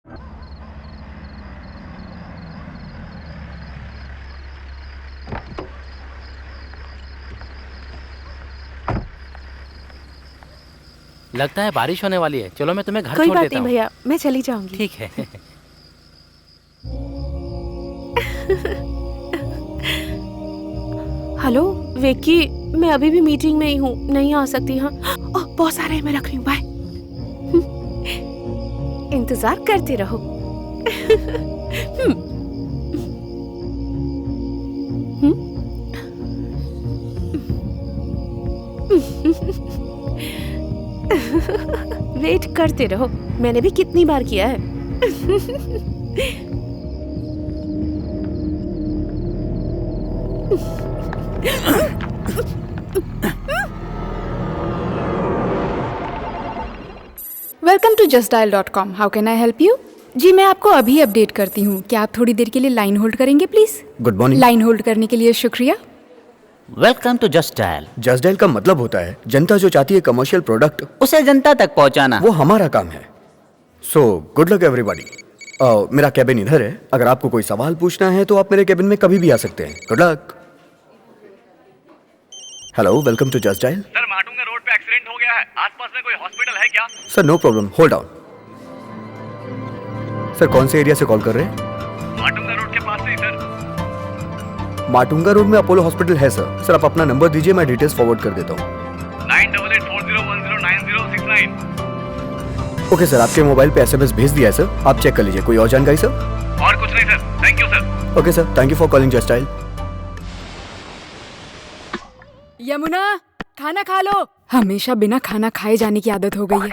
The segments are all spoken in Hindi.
लगता है बारिश होने वाली है। चलो मैं तुम्हें घर कोई छोड़ बात देता नहीं हूँ। भैया, मैं चली जाऊंगी। ठीक है। हेलो विक्की, मैं अभी भी मीटिंग में ही हूँ, नहीं आ सकती। हाँ बहुत सारे हैं, मैं रख रही हूँ, बाय। इंतजार करते रहो। वेट करते रहो, मैंने भी कितनी बार किया है। Welcome to justdial.com। How can I help you? जी मैं आपको अभी अपडेट करती हूँ। क्या आप थोड़ी देर के लिए लाइन होल्ड करेंगे please? Good morning. Line hold करने के लिए शुक्रिया। Welcome to Justdial. Justdial का मतलब होता है जनता जो चाहती है कमर्शियल प्रोडक्ट उसे जनता तक पहुंचाना। वो हमारा काम है। So good luck everybody. मेरा कैबिन इधर है, अगर आपको कोई सवाल पूछना है तो आप मेरे कैबिन में कभी भी आ सकते हैं। Good luck. Hello, welcome to Justdial. Sir Matunga road पे एक्सीडेंट हो गया है, आसपास में कोई हॉस्पिटल है क्या? Sir no problem, hold on. Sir कौन से एरिया से कॉल कर रहे हैं? माटुंगा रोड के पास से ही सर। माटुंगा रोड में अपोलो हॉस्पिटल है सर। सर आप अपना नंबर दीजिए, मैं डिटेल्स फॉरवर्ड कर देता हूँ। 988401099069। ओके सर, आपके मोबाइल पे SMS भेज दिया है सर, आप चेक कर लीजिए। कोई और जानकारी सर? और कुछ नहीं sir, thank you sir. Okay sir, thank you for calling just dial. Yamuna खाना खा लो। हमेशा बिना खाना खाए जाने की आदत हो गई है।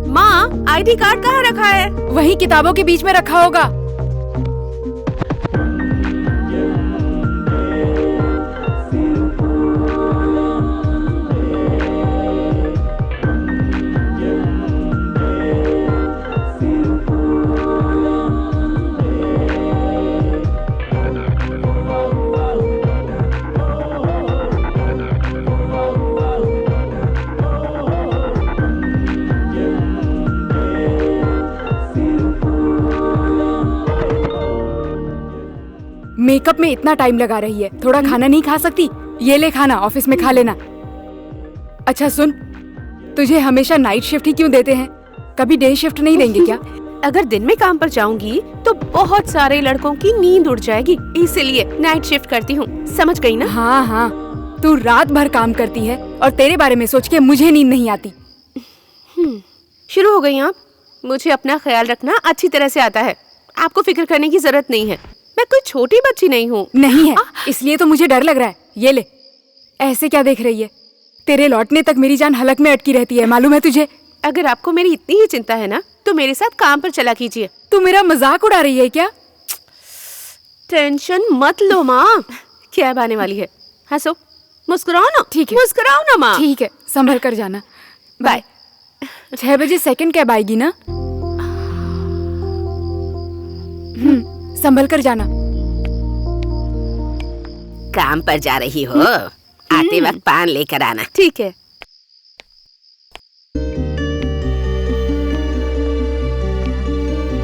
माँ, ID कार्ड कहाँ रखा है? वही किताबों के बीच में रखा होगा। मेकअप में इतना टाइम लगा रही है, थोड़ा खाना नहीं खा सकती? ये ले खाना, ऑफिस में खा लेना। अच्छा सुन, तुझे हमेशा नाइट शिफ्ट ही क्यों देते हैं? कभी डे शिफ्ट नहीं देंगे क्या? अगर दिन में काम पर जाऊंगी तो बहुत सारे लड़कों की नींद उड़ जाएगी, इसीलिए नाइट शिफ्ट करती हूँ, समझ गई ना? हाँ हाँ, तू रात भर काम करती है और तेरे बारे में सोच के मुझे नींद नहीं आती। शुरू हो गई आप? मुझे अपना ख्याल रखना अच्छी तरह से आता है, आपको फिक्र करने की जरूरत नहीं है। मैं कोई छोटी बच्ची नहीं हूँ। नहीं है, इसलिए तो मुझे डर लग रहा है। ये ले, ऐसे क्या देख रही है? तेरे लौटने तक मेरी जान हलक में अटकी रहती है, मालूम है तुझे? अगर आपको मेरी इतनी ही चिंता है ना तो मेरे साथ काम पर चला कीजिए। तू मेरा मजाक उड़ा रही है क्या? टेंशन मत लो माँ, कैब आने वाली है, हंसो, मुस्कुराओ ना। ठीक है, मुस्कुराओ ना माँ। ठीक है, संभल कर जाना। बाय। 6 बजे सेकंड कैब आएगी ना? संभल कर जाना। काम पर जा रही हो, आते वक्त पान लेकर आना। ठीक है।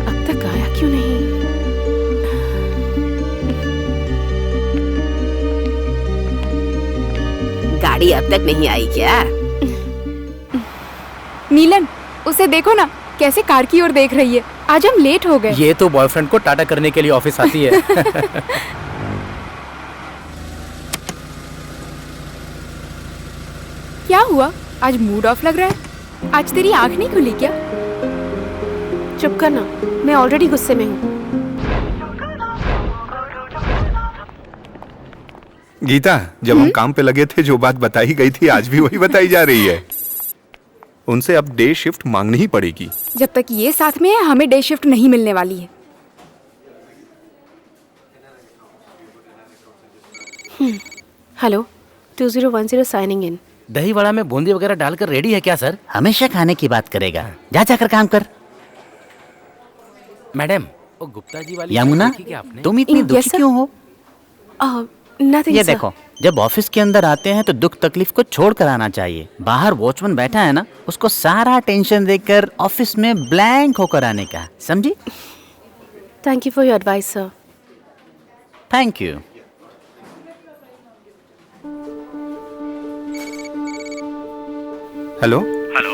अब तक आया क्यों नहीं? गाड़ी अब तक नहीं आई क्या? नीलन, उसे देखो ना, कैसे कार की ओर देख रही है। आज हम लेट हो गए। ये तो बॉयफ्रेंड को टाटा करने के लिए ऑफिस आती है। क्या हुआ, आज मूड ऑफ लग रहा है? आज तेरी आंख नहीं खुली क्या? चुप करना, मैं ऑलरेडी गुस्से में हूँ। गीता, जब हम काम पे लगे थे जो बात बताई गई थी आज भी वही बताई जा रही है। उनसे अब डे शिफ्ट मांगनी ही पड़ेगी। जब तक ये साथ में है हमें डे शिफ्ट नहीं मिलने वाली है। हेलो, 2010 साइनिंग इन। दही वड़ा में बूंदी वगैरह डालकर रेडी है क्या सर? हमेशा खाने की बात करेगा, जा जाकर काम कर। मैडम, वो गुप्ता जी वाली यमुना, देखी क्या आपने? तुम इतनी Yes, दुखी sir. क्यों हो? नथिंग ये देखो, जब ऑफिस के अंदर आते हैं तो दुख तकलीफ को छोड़ कर आना चाहिए। बाहर वॉचमैन बैठा है ना, उसको सारा टेंशन देकर ऑफिस में ब्लैंक होकर आने का, समझी? Thank you for your advice sir. Thank you. Hello, hello,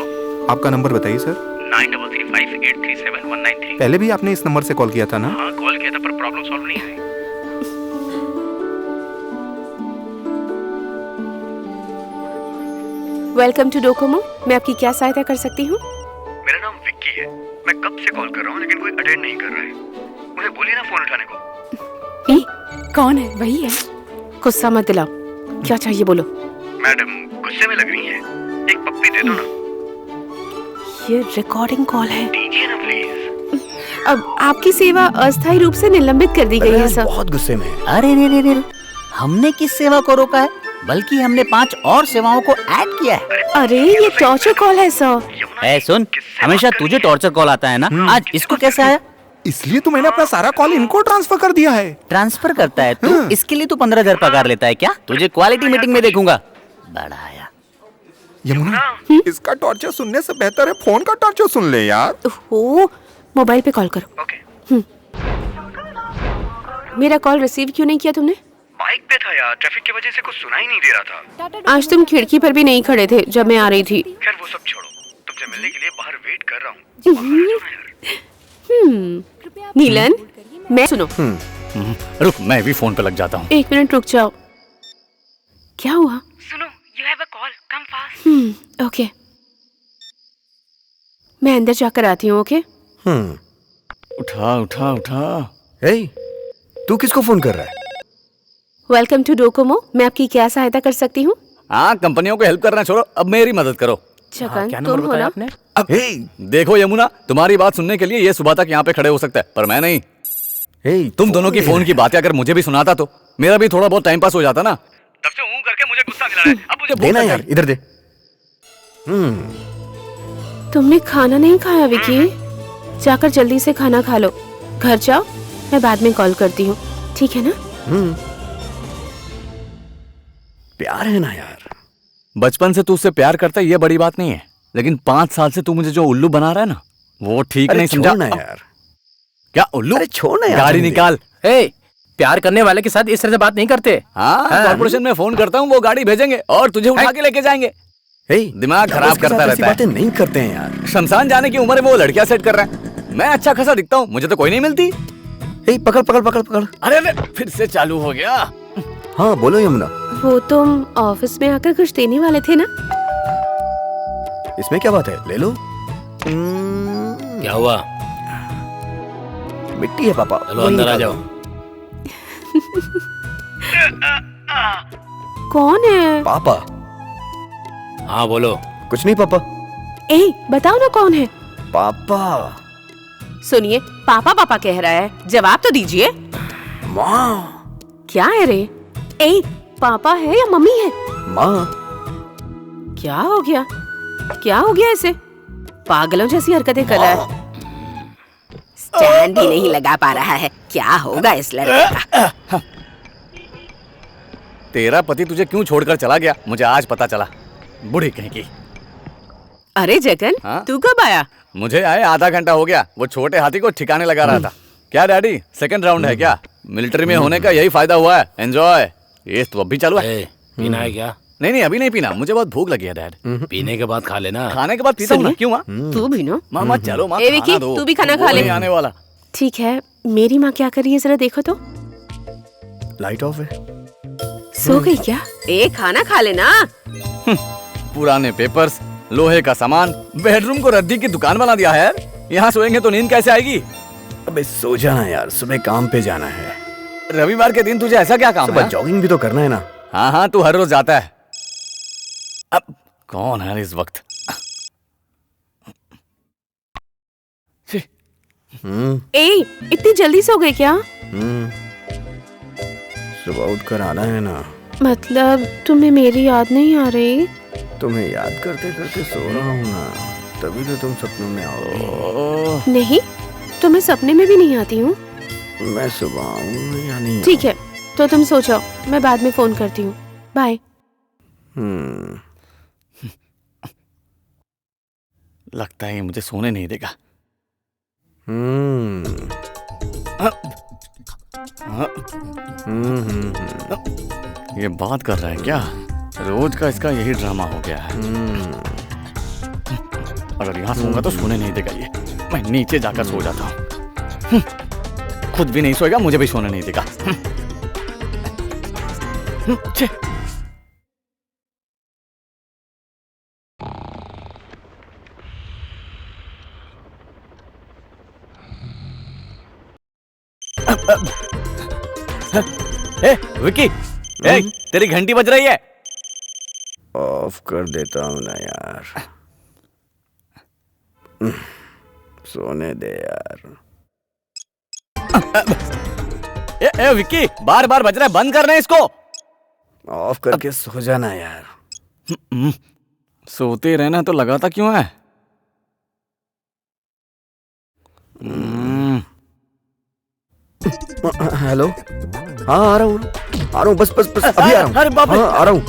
आपका नंबर बताइए सर। 9335837193। पहले भी आपने इस नंबर से कॉल किया था ना? हाँ, कॉल किया था पर प्रॉब्लम सॉल्व नहीं हुई। Welcome to Docomo. मैं आपकी क्या सहायता कर सकती हूँ? मेरा नाम विक्की है। मैं कब से कॉल कर रहा हूँ लेकिन कोई अटेंड नहीं कर रहा है। मुझे बोलिए ना फोन उठाने को। ए, कौन है? वही है। गुस्सा मत दिलाओ। क्या चाहिए बोलो। मैडम गुस्से में लग रही हैं। एक पप्पी दे दो ना। ये रिकॉर्डिंग कॉल है। दीजिए ना प्लीज। अब आपकी सेवा अस्थायी रूप से निलंबित कर दी गई है सर। बहुत गुस्से में है। अरे रे रे, हमने किस सेवा को रोका है, बल्कि हमने 5 और सेवाओं को ऐड किया है। अरे ये टॉर्चर कॉल है सर। ए सुन, हमेशा तुझे टॉर्चर कॉल आता है ना, आज इसको कैसे आया? इसलिए तो मैंने अपना सारा कॉल इनको ट्रांसफर कर दिया है। ट्रांसफर करता है तू? इसके लिए तू 15,000 पगार लेता है क्या? तुझे क्वालिटी मीटिंग में देखूंगा। बढ़ाया। यमुना, इसका टॉर्चर सुनने से बेहतर है फोन का टॉर्चर सुन ले यार। ओहो, मोबाइल पे कॉल करो। ओके। मेरा कॉल रिसीव क्यों नहीं किया तुमने? बाइक पे था यार, ट्रैफिक की वजह से कुछ सुनाई नहीं दे रहा था। आज तुम खिड़की पर भी नहीं खड़े थे जब मैं आ रही थी। खैर वो सब छोड़ो, तुमसे मिलने के लिए बाहर वेट कर रहा हूँ। नीलन, मैं सुनो। रुक, मैं भी फोन पे लग जाता हूँ। 1 मिनट रुक जाओ। क्या हुआ? सुनो, you have a call, come fast. Okay. मैं अंदर जाकर आती हूँ। ओके। उठा उठा उठा। ए, तू किसको फोन कर रहा है? Welcome to Docomo. मैं आपकी क्या सहायता कर सकती हूँ? हाँ, कंपनियों को हेल्प करना छोड़ो, अब मेरी मदद करो। छगन, तुम हो ना? आपने? अब देखो यमुना, तुम्हारी बात सुनने के लिए ये सुबह तक यहाँ पे खड़े हो सकता है, पर मैं नहीं। तुम दोनों की फोन की बातें अगर मुझे भी सुनाता तो मेरा भी थोड़ा बहुत टाइम पास हो जाता ना। तब से हूँ करके मुझे गुस्सा दिला रहा है। अब मुझे देना यार, इधर दे। तुमने खाना नहीं खाया विकी? जाकर जल्दी से खाना खा लो। घर जाओ, मैं बाद में कॉल करती हूँ, ठीक है ना? प्यार है ना यार। बचपन से तू उससे प्यार करता है, ये बड़ी बात नहीं है, लेकिन 5 साल से तू मुझे जो उल्लू बना रहा है ना, वो ठीक नहीं समझा। छोड़ ना यार। क्या उल्लू? अरे छोड़ ना यार। गाड़ी निकाल। ए, प्यार करने वाले के साथ इस तरह से बात नहीं करते। हाँ, कॉर्पोरेशन में फोन करता हूँ, वो गाड़ी भेजेंगे और तुझे उठा के लेके जाएंगे। दिमाग खराब करता रहता है। बातें नहीं करते हैं यार। शमशान जाने की उम्र है, वो लड़कियां सेट कर रहा है। मैं अच्छा खासा दिखता हूँ, मुझे तो कोई नहीं मिलती। पकड़ पकड़ पकड़ पकड़। अरे फिर से चालू हो गया। हाँ बोलो यमुना। वो तुम ऑफिस में आकर कुछ देने वाले थे ना? इसमें क्या बात है, ले लो। क्या हुआ? मिट्टी है पापा। चलो अंदर आ जाओ। कौन है? पापा। हाँ बोलो। कुछ नहीं पापा। ए, बताओ ना कौन है? पापा। सुनिए, पापा पापा कह रहा है, जवाब तो दीजिए। माँ। क्या है रे? ए, पापा है या मम्मी है? माँ। क्या हो गया? क्या हो गया इसे? पागलों जैसी हरकतें कर रहा है। स्टैंड ही नहीं लगा पा रहा है। क्या होगा इस लड़के का? तेरा पति तुझे क्यों छोड़कर चला गया, मुझे आज पता चला। बूढ़ी कहीं की। अरे जगन, हाँ? तू कब आया? मुझे आए आधा घंटा हो गया। वो छोटे हाथी को ठिकाने लगा रहा था। क्या डैडी, सेकंड राउंड है क्या? मिलिट्री में होने का यही फायदा हुआ है। एंजॉय। ये तो अब भी चालू है। पीना है क्या? नहीं, अभी नहीं पीना, मुझे बहुत भूख लगी है डैड। पीने के बाद खा लेना। खाने के बाद पीता हूँ ना। क्यों माँ? तू भी ना? माँ चलो माँ, ए विकी, खाना दो। तू भी खाना वो खा ले। नहीं आने वाला। ठीक है, मेरी माँ क्या कर रही है जरा देखो तो। लाइट ऑफ है। सो गई क्या? ए, खाना खा लेना। पुराने पेपर्स, लोहे का सामान, बेडरूम को रद्दी की दुकान बना दिया है यार। यहाँ सोएंगे तो नींद कैसे आएगी? अबे सो जाना यार, सुबह काम पे जाना है। रविवार के दिन तुझे ऐसा क्या काम सुबह है? जॉगिंग भी तो करना है ना। हाँ, तू हर रोज जाता है। अब कौन है इस वक्त? ए, इतनी जल्दी सो गए क्या? सुबह उठकर आना है ना। मतलब तुम्हें मेरी याद नहीं आ रही? तुम्हें याद करते करते सो रहा हूँ ना, तभी तो तुम सपनों में आओगे। नहीं, तो मैं सपने में भी नहीं आती हूँ। मैं सुबह आऊँ या नहीं? ठीक है, तो तुम सो जाओ, मैं बाद में फोन करती हूँ। बाय। लगता है ये मुझे सोने नहीं देगा। ये बात कर रहा है क्या? रोज का इसका यही ड्रामा हो गया है। अगर यहाँ सोऊंगा तो सोने नहीं देगा ये। मैं नीचे जाकर सो जाता हूँ। खुद भी नहीं सोएगा, मुझे भी सोने नहीं देगा। छे। ए, विकी, ए, तेरी घंटी बज रही है। ऑफ कर देता हूँ ना यार। सोने दे यार। ए विक्की, बार बार बज रहा है, बंद करना है इसको। ऑफ करके सो जाना यार। सोते रहना तो लगाता क्यों है? हेलो, हाँ आ रहा हूँ बस अभी आ रहा हूँ। अरे बाप रे, हाँ आ रहा हूँ।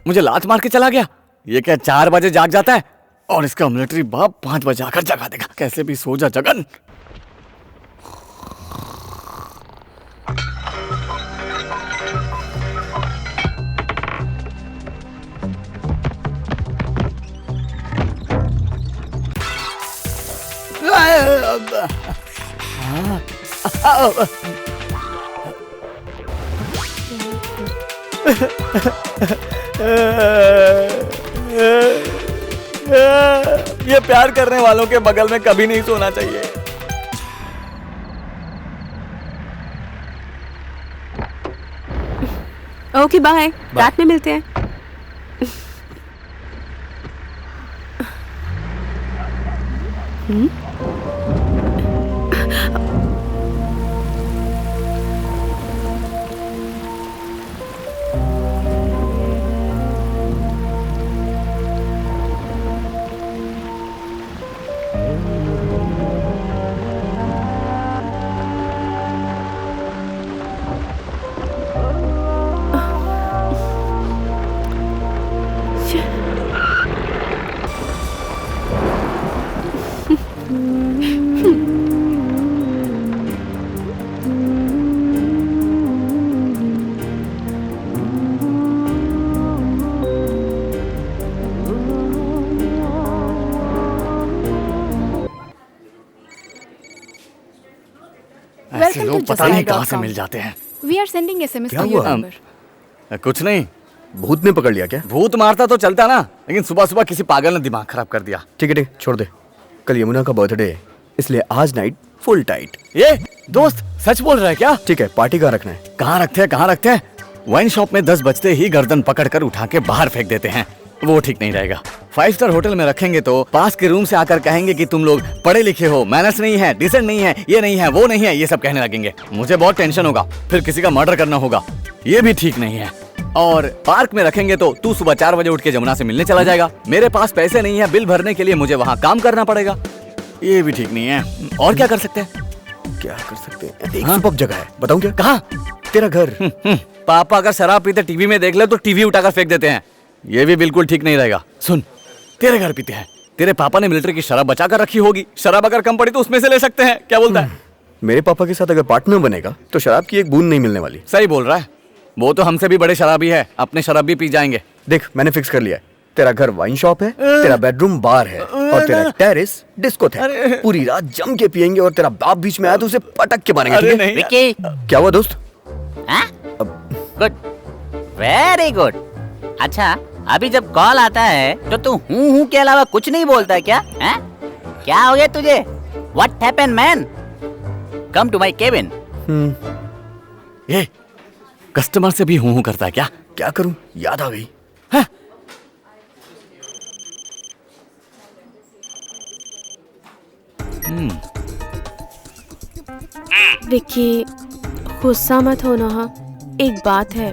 मुझे लात मार के चला गया। ये क्या 4 बजे जाग जाता है और इसका मिलिट्री बाप 5 बजे आकर जगा देगा। कैसे भी सो जा जगन। ये प्यार करने वालों के बगल में कभी नहीं सोना चाहिए। ओके बाय, रात में मिलते हैं। ऐसे लोग पता नहीं कहाँ से मिल जाते हैं। We are sending SMS क्या to your हुआ? number. कुछ नहीं, भूत ने पकड़ लिया क्या? भूत मारता तो चलता ना, लेकिन सुबह सुबह किसी पागल ने दिमाग खराब कर दिया। ठीक है छोड़ दे। कल यमुना का बर्थडे है, इसलिए आज नाइट फुल टाइट। ये दोस्त सच बोल रहा है क्या? ठीक है, पार्टी कहाँ रखना है? कहाँ रखते हैं? वाइन शॉप में 10 बजते ही गर्दन पकड़कर उठा के बाहर फेंक देते हैं। वो ठीक नहीं रहेगा। 5 स्टार होटल में रखेंगे तो पास के रूम से आकर कहेंगे कि तुम लोग पढ़े लिखे हो, मैनर्स नहीं है, डिसेंट नहीं है, ये नहीं है, वो नहीं है, ये सब कहने लगेंगे। मुझे बहुत टेंशन होगा, फिर किसी का मर्डर करना होगा, ये भी ठीक नहीं है। और पार्क में रखेंगे तो तू सुबह 4 बजे उठ के जमुना से मिलने चला जाएगा। मेरे पास पैसे नहीं है बिल भरने के लिए, मुझे वहाँ काम करना पड़ेगा, ये भी ठीक नहीं है। और क्या कर सकते हैं? क्या कर सकते हैं? एक सुपर्ब जगह है, बताऊं क्या? कहाँ? तेरा घर। पापा अगर शराब पीते टीवी में देख ले तो टीवी उठाकर फेंक देते हैं, ये भी बिल्कुल ठीक नहीं रहेगा। सुन, तेरे घर पीते हैं, तेरे पापा ने मिलिट्री की शराब बचा कर रखी होगी, शराब अगर कम पड़ी तो उसमें से ले सकते हैं, क्या बोलता है? मेरे पापा के साथ अगर पार्टनर बनेगा तो शराब की एक बूंद नहीं मिलने वाली। सही बोल रहा है, वो तो हमसे भी बड़े शराबी है, अपने शराब भी पी जाएंगे। देख, मैंने फिक्स कर लिया है, तेरा घर वाइन शॉप है, तेरा बेडरूम बार है और तेरा टेरेस डिस्को है। पूरी रात जम के पियेंगे और तेरा बाप बीच में आया तो उसे पटक के मारेंगे, ठीक है? विक्की, क्या हुआ दोस्त? Good, very good. अच्छा, अभी जब कॉल आता है तो तू हूँ के अलावा कुछ नहीं बोलता है क्या? हैं? क्या हो गया तुझे? What happened, man? Come to my cabin. ये कस्टमर से भी हूँ करता है क्या? क्या करूं, याद आ गई। हाँ? विक्की, गुस्सा मत होना। हाँ, एक बात है,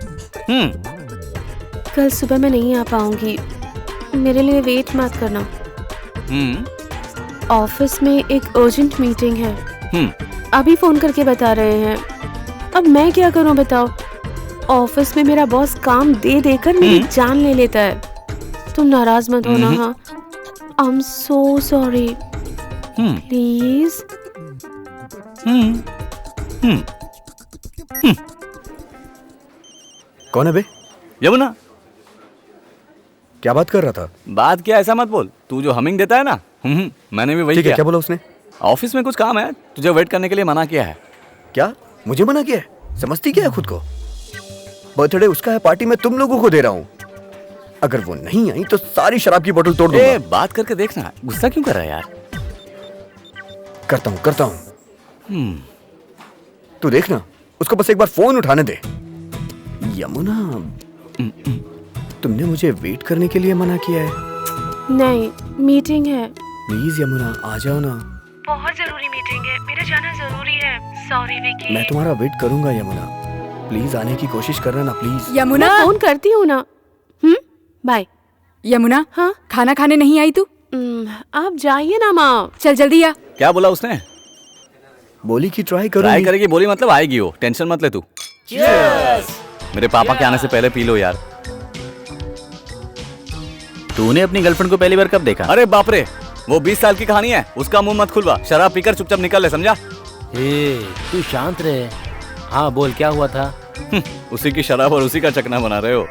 कल सुबह मैं नहीं आ पाऊंगी, मेरे लिए वेट मत करना। ऑफिस में एक अर्जेंट मीटिंग है, अभी फोन करके बता रहे हैं। अब मैं क्या करूं बताओ? ऑफिस में मेरा बॉस काम दे देकर मेरी जान ले लेता है। तुम नाराज मत होना। हाँ, I am so sorry. Please. कौन है बे? यमुना। क्या बात कर रहा था? बात क्या, ऐसा मत बोल। तू जो हमिंग देता है ना, मैंने भी वही ठीक है, किया। क्या बोला उसने? ऑफिस में कुछ काम है, तुझे वेट करने के लिए मना किया है। क्या? मुझे मना किया है? समझती क्या है खुद को? बर्थडे उसका है, पार्टी मैं तुम लोगों को दे रहा हूँ। अगर वो नहीं आई तो सारी शराब की बोतल तोड़ दूंगा। बात करके देखना, गुस्सा क्यों कर रहा है यार? करता हूँ। तू देखना, उसको बस एक बार फोन उठाने दे। यमुना, तुमने मुझे वेट करने के लिए मना किया है। नहीं, मीटिंग है। प्लीज यमुना, आ जाओ ना। बहुत जरूरी मीटिंग है, मेरा जाना जरूरी है। सॉरी विकी। मैं तुम्हारा वेट करूंगा यमुना, प्लीज आने की कोशिश करना ना प्लीज। यमुना, मैं फोन करती हूँ ना। बाय। यमुना, हाँ? खाना खाने नहीं आई तू? आप जाइए ना माँ। चल जल्दी आ। क्या बोला उसने? बोली कि ट्राई ट्राई करूंगी। करेगी बोली, मतलब आएगी वो। टेंशन मत ले तू। मेरे पापा के आने से पहले पी लो यार। तूने अपनी गर्लफ्रेंड को पहली बार कब देखा? अरे बाप रे, वो 20 साल की कहानी है, उसका मुंह मत खुलवा। शराब पीकर चुपचाप निकल ले, समझा? तू शांत रहे। हाँ बोल, क्या हुआ था? उसी की शराब और उसी का चकना बना रहे हो।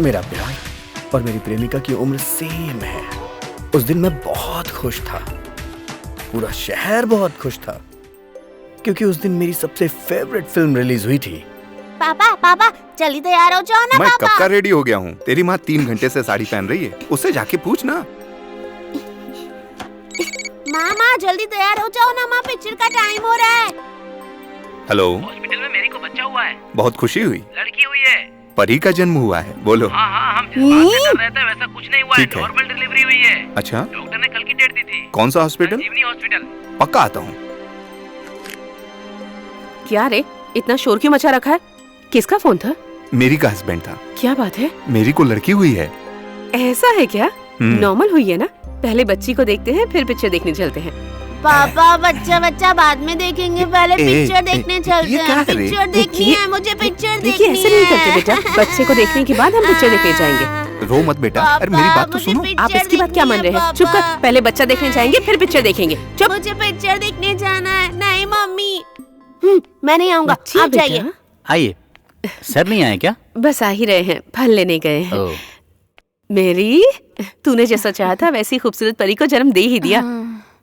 मेरा प्यार और मेरी प्रेमिका की उम्र सेम है। उस दिन मैं बहुत खुश था, पूरा शहर बहुत खुश था, क्योंकि उस दिन मेरी सबसे फेवरेट फिल्म रिलीज हुई थी। पापा जल्दी तैयार हो जाओ ना मैं पापा। कब का रेडी हो गया हूँ। तेरी माँ 3 घंटे से साड़ी पहन रही है, उससे जाके पूछ ना। मामा जल्दी तैयार हो जाओ ना, माँ पिक्चर का टाइम हो रहा है। हेलो। हॉस्पिटल में मेरी को बच्चा हुआ है। बहुत खुशी हुई। लड़की हुई है। परी का जन्म हुआ है, बोलो। हाँ, हम जिस बात से डर रहे थे वैसा कुछ नहीं हुआ है। ठीक है। नॉर्मल डिलीवरी हुई है। अच्छा, डॉक्टर ने कल की डेट दी थी। कौन सा हॉस्पिटल? संजीवनी हॉस्पिटल। पक्का आता हूँ। क्या रे, इतना शोर क्यों मचा रखा है? किसका फोन था? मेरी का हस्बैंड था। क्या बात है? मेरी को लड़की हुई है। ऐसा है क्या? नॉर्मल हुई है ना? पहले बच्ची को देखते हैं, फिर पिक्चर देखने चलते हैं। पापा बच्चा बाद में देखेंगे, पहले पिक्चर देखने चलते हैं। पिक्चर देखनी है मुझे, पिक्चर देखनी है। ऐसे नहीं करते बेटा, बच्चे को देखने के बाद हम पिक्चर देखने जाएंगे। रो मत बेटा, अरे मेरी बात तो सुनो। आप इसकी बात क्या मान रहे हैं? चुप कर, पहले बच्चा देखने जाएंगे फिर पिक्चर देखेंगे। चुप। मुझे पिक्चर देखने जाना है। नहीं मम्मी, मैं नहीं आऊंगा, आप जाइए। आइए। सर नहीं आए क्या? बस आ ही रहे हैं, फल लेने गए हैं। ओह। मेरी, तूने जैसा चाहा था वैसी खूबसूरत परी को जन्म दे ही दिया।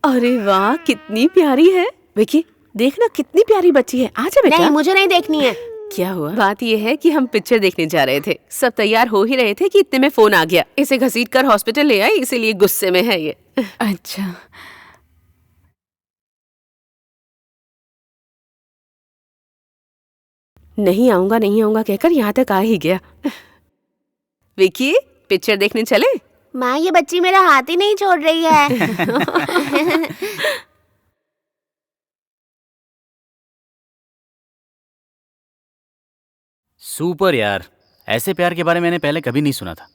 अरे वाह, कितनी प्यारी है। विकी, देखना कितनी प्यारी बच्ची है। आजा बेटा। नहीं, मुझे नहीं देखनी है। क्या हुआ? बात यह है कि हम पिक्चर देखने जा रहे थे, सब तैयार हो ही रहे थे कि इतने में फोन आ गया। इसे घसीट कर हॉस्पिटल ले आई, इसीलिए गुस्से में है ये। अच्छा, नहीं आऊंगा कहकर यहाँ तक आ ही गया। विकी, पिक्चर देखने चले? माँ, ये बच्ची मेरा हाथ ही नहीं छोड़ रही है। सुपर यार, ऐसे प्यार के बारे में मैंने पहले कभी नहीं सुना था।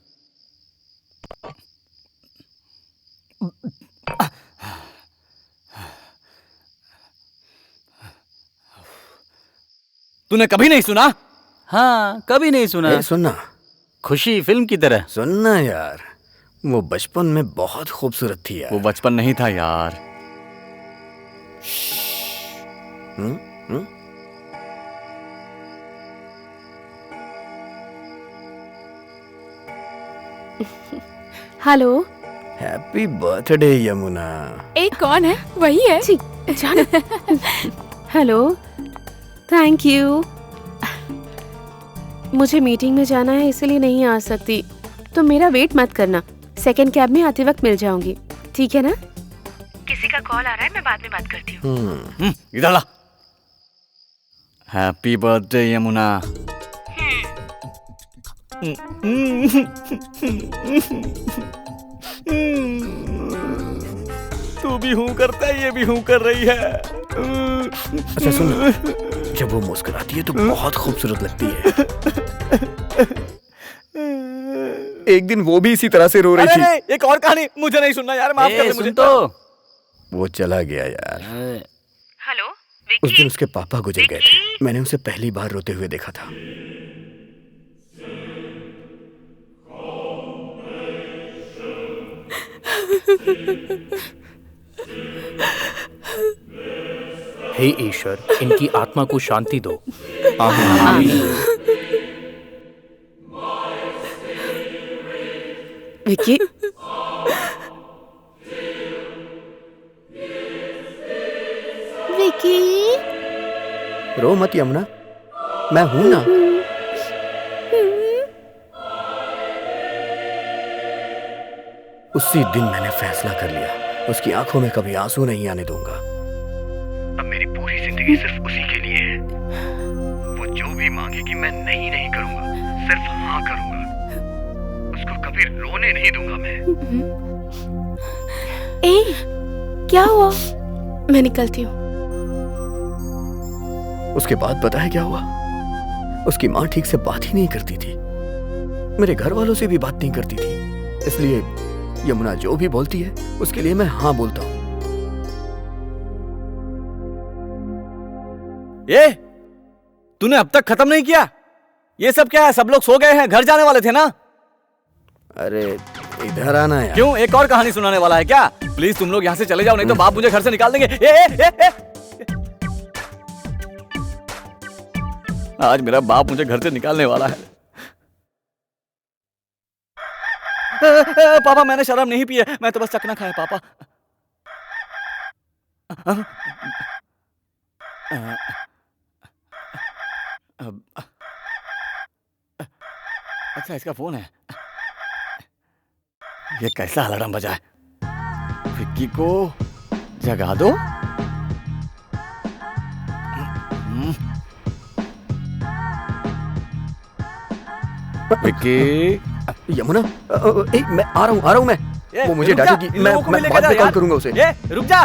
तूने कभी नहीं सुना? हाँ, कभी नहीं सुना। सुनना, खुशी फिल्म की तरह। सुनना यार, वो बचपन में बहुत खूबसूरत थी यार। वो बचपन नहीं था यार। हेलो। Happy birthday Yamuna. एक कौन है? वही है। Hello, thank you. मुझे मीटिंग में जाना है, इसलिए नहीं आ सकती। तो मेरा वेट मत करना, सेकंड कैब में आते वक्त मिल जाऊंगी, ठीक है ना? किसी का कॉल आ रहा है, मैं बाद में बात करती हूँ। इधर ला। Happy birthday Yamuna. तू भी हूँ करता है, ये भी हूँ कर रही है। अच्छा सुन, जब वो मुस्कुराती है तो बहुत खूबसूरत लगती है। एक दिन वो भी इसी तरह से रो रही थी। एक और कहानी मुझे नहीं सुनना यार, माफ कर दे मुझे। सुन तो, वो चला गया यार। हेलो उस दिन उसके पापा गुजर गए थे। मैंने उसे पहली बार रोते हुए देखा था। हे ईश्वर, इनकी आत्मा को शांति दो। विकी, विकी, रो मत यमुना, मैं हूं ना। उसी दिन मैंने फैसला कर लिया, उसकी आंखों में कभी आंसू नहीं आने दूंगा। अब मेरी पूरी जिंदगी सिर्फ उसी के लिए है। वो जो भी मांगेगी मैं नहीं नहीं करूंगा, सिर्फ हाँ करूंगा। उसको कभी रोने नहीं दूंगा मैं। ए, क्या हुआ? मैं निकलती हूँ। उसके बाद पता है क्या हुआ? उसकी माँ ठीक से बात ही नहीं करती थी, मेरे घर वालों से भी बात नहीं करती थी। इसलिए यमुना जो भी बोलती है उसके लिए मैं हाँ बोलता हूँ। ये तूने अब तक खत्म नहीं किया? ये सब क्या है? सब लोग सो गए हैं, घर जाने वाले थे ना? अरे इधर आना यार। क्यों, एक और कहानी सुनाने वाला है क्या? प्लीज तुम लोग यहाँ से चले जाओ, नहीं तो बाप मुझे घर से निकाल देंगे। ए। आज मेरा बाप मुझे घर से निकालने वाला है। पापा मैंने शराब नहीं पी है, मैं तो बस चखना खाया पापा। अच्छा इसका फोन है। ये कैसा अलार्म बजा है? विक्की को जगा दो। विक्की। यमुना, मैं आ रहा हूँ मैं। वो मुझे डांटेगी, मैं बाद में कॉल करूंगा उसे। रुक जा।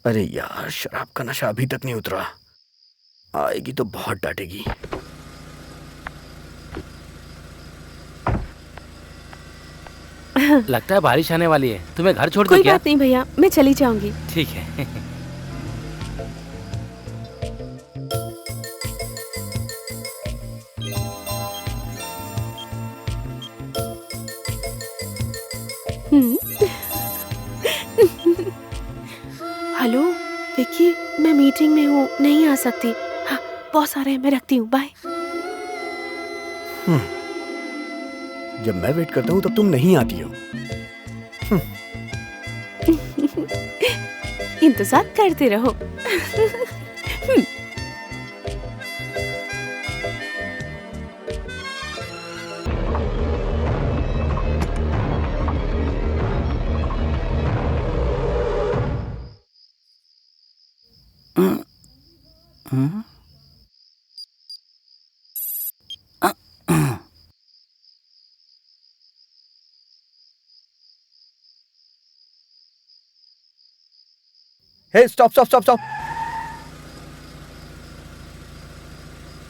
अरे यार, शराब का नशा अभी तक नहीं उतरा, आएगी तो बहुत डांटेगी। लगता है बारिश आने वाली है, तुम्हें घर छोड़ कोई दूं क्या? बात नहीं भैया, मैं चली जाऊंगी। ठीक है। हेलो विक्की, मैं मीटिंग में हूँ, नहीं आ सकती। हाँ, बॉस आ रहे हैं, मैं रखती हूँ, बाय। जब मैं वेट करता हूँ तब तुम नहीं आती हो। इंतजार करते रहो। Hey stop stop stop stop.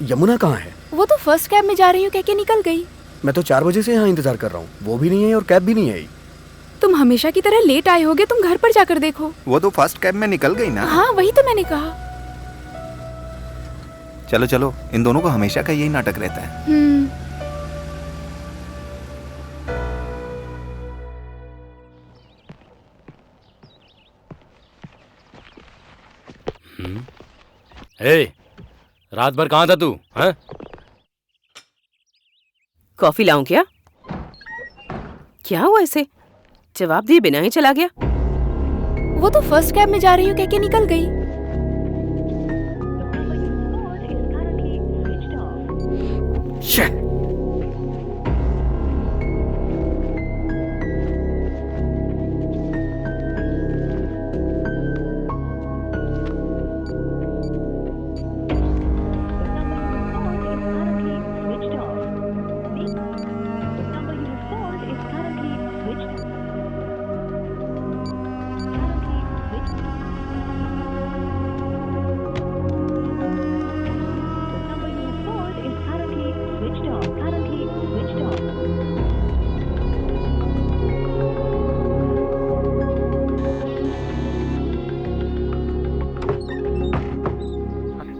Yamuna कहाँ है? वो तो फर्स्ट कैब में जा रही हूँ कह के निकल गई। मैं तो 4 बजे से यहाँ इंतजार कर रहा हूँ, वो भी नहीं आई और कैब भी नहीं आई। तुम हमेशा की तरह लेट आए होगे, तुम घर पर जाकर देखो। वो तो फर्स्ट कैब में निकल गई ना। हाँ वही तो मैंने कहा। चलो चलो, इन दोनों को हमेशा का यही नाटक रहता है। ए, रात भर कहाँ था तू? हाँ? कॉफी लाऊं क्या? क्या हुआ इसे? जवाब दिए बिना ही चला गया। वो तो फर्स्ट कैब में जा रही हूँ कह के निकल गई। switched off.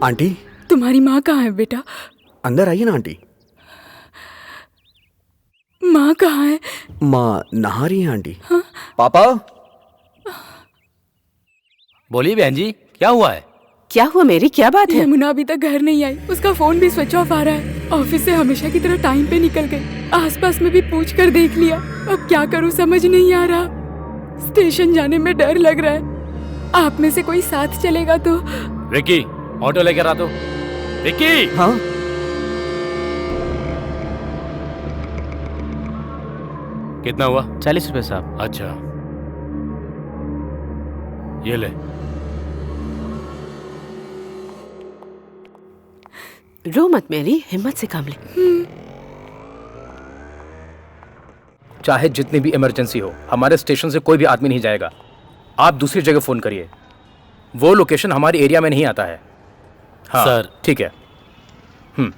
आंटी तुम्हारी माँ कहाँ है बेटा? अंदर आइए ना आंटी। माँ कहाँ है? माँ नहा रही है आंटी। हाँ? पापा। बोलिए बहन जी, क्या हुआ है? क्या हुआ मेरी, क्या बात है? यमुना अभी तक घर नहीं आई, उसका फोन भी स्विच ऑफ आ रहा है। ऑफिस से हमेशा की तरह टाइम पे निकल गई। आसपास में भी पूछ कर देख लिया, अब क्या करूं समझ नहीं आ रहा। स्टेशन जाने में डर लग रहा है। आप में से कोई साथ चलेगा तो? विक्की, ऑटो लेकर आ दो। विक्की। हाँ कितना हुआ? 40 रुपए साहब। अच्छा, ये ले। रो मत मेरी, हिम्मत से काम ले। चाहे जितनी भी इमरजेंसी हो, हमारे स्टेशन से कोई भी आदमी नहीं जाएगा। आप दूसरी जगह फोन करिए, वो लोकेशन हमारी एरिया में नहीं आता है। हाँ, सर ठीक है। बोलिए।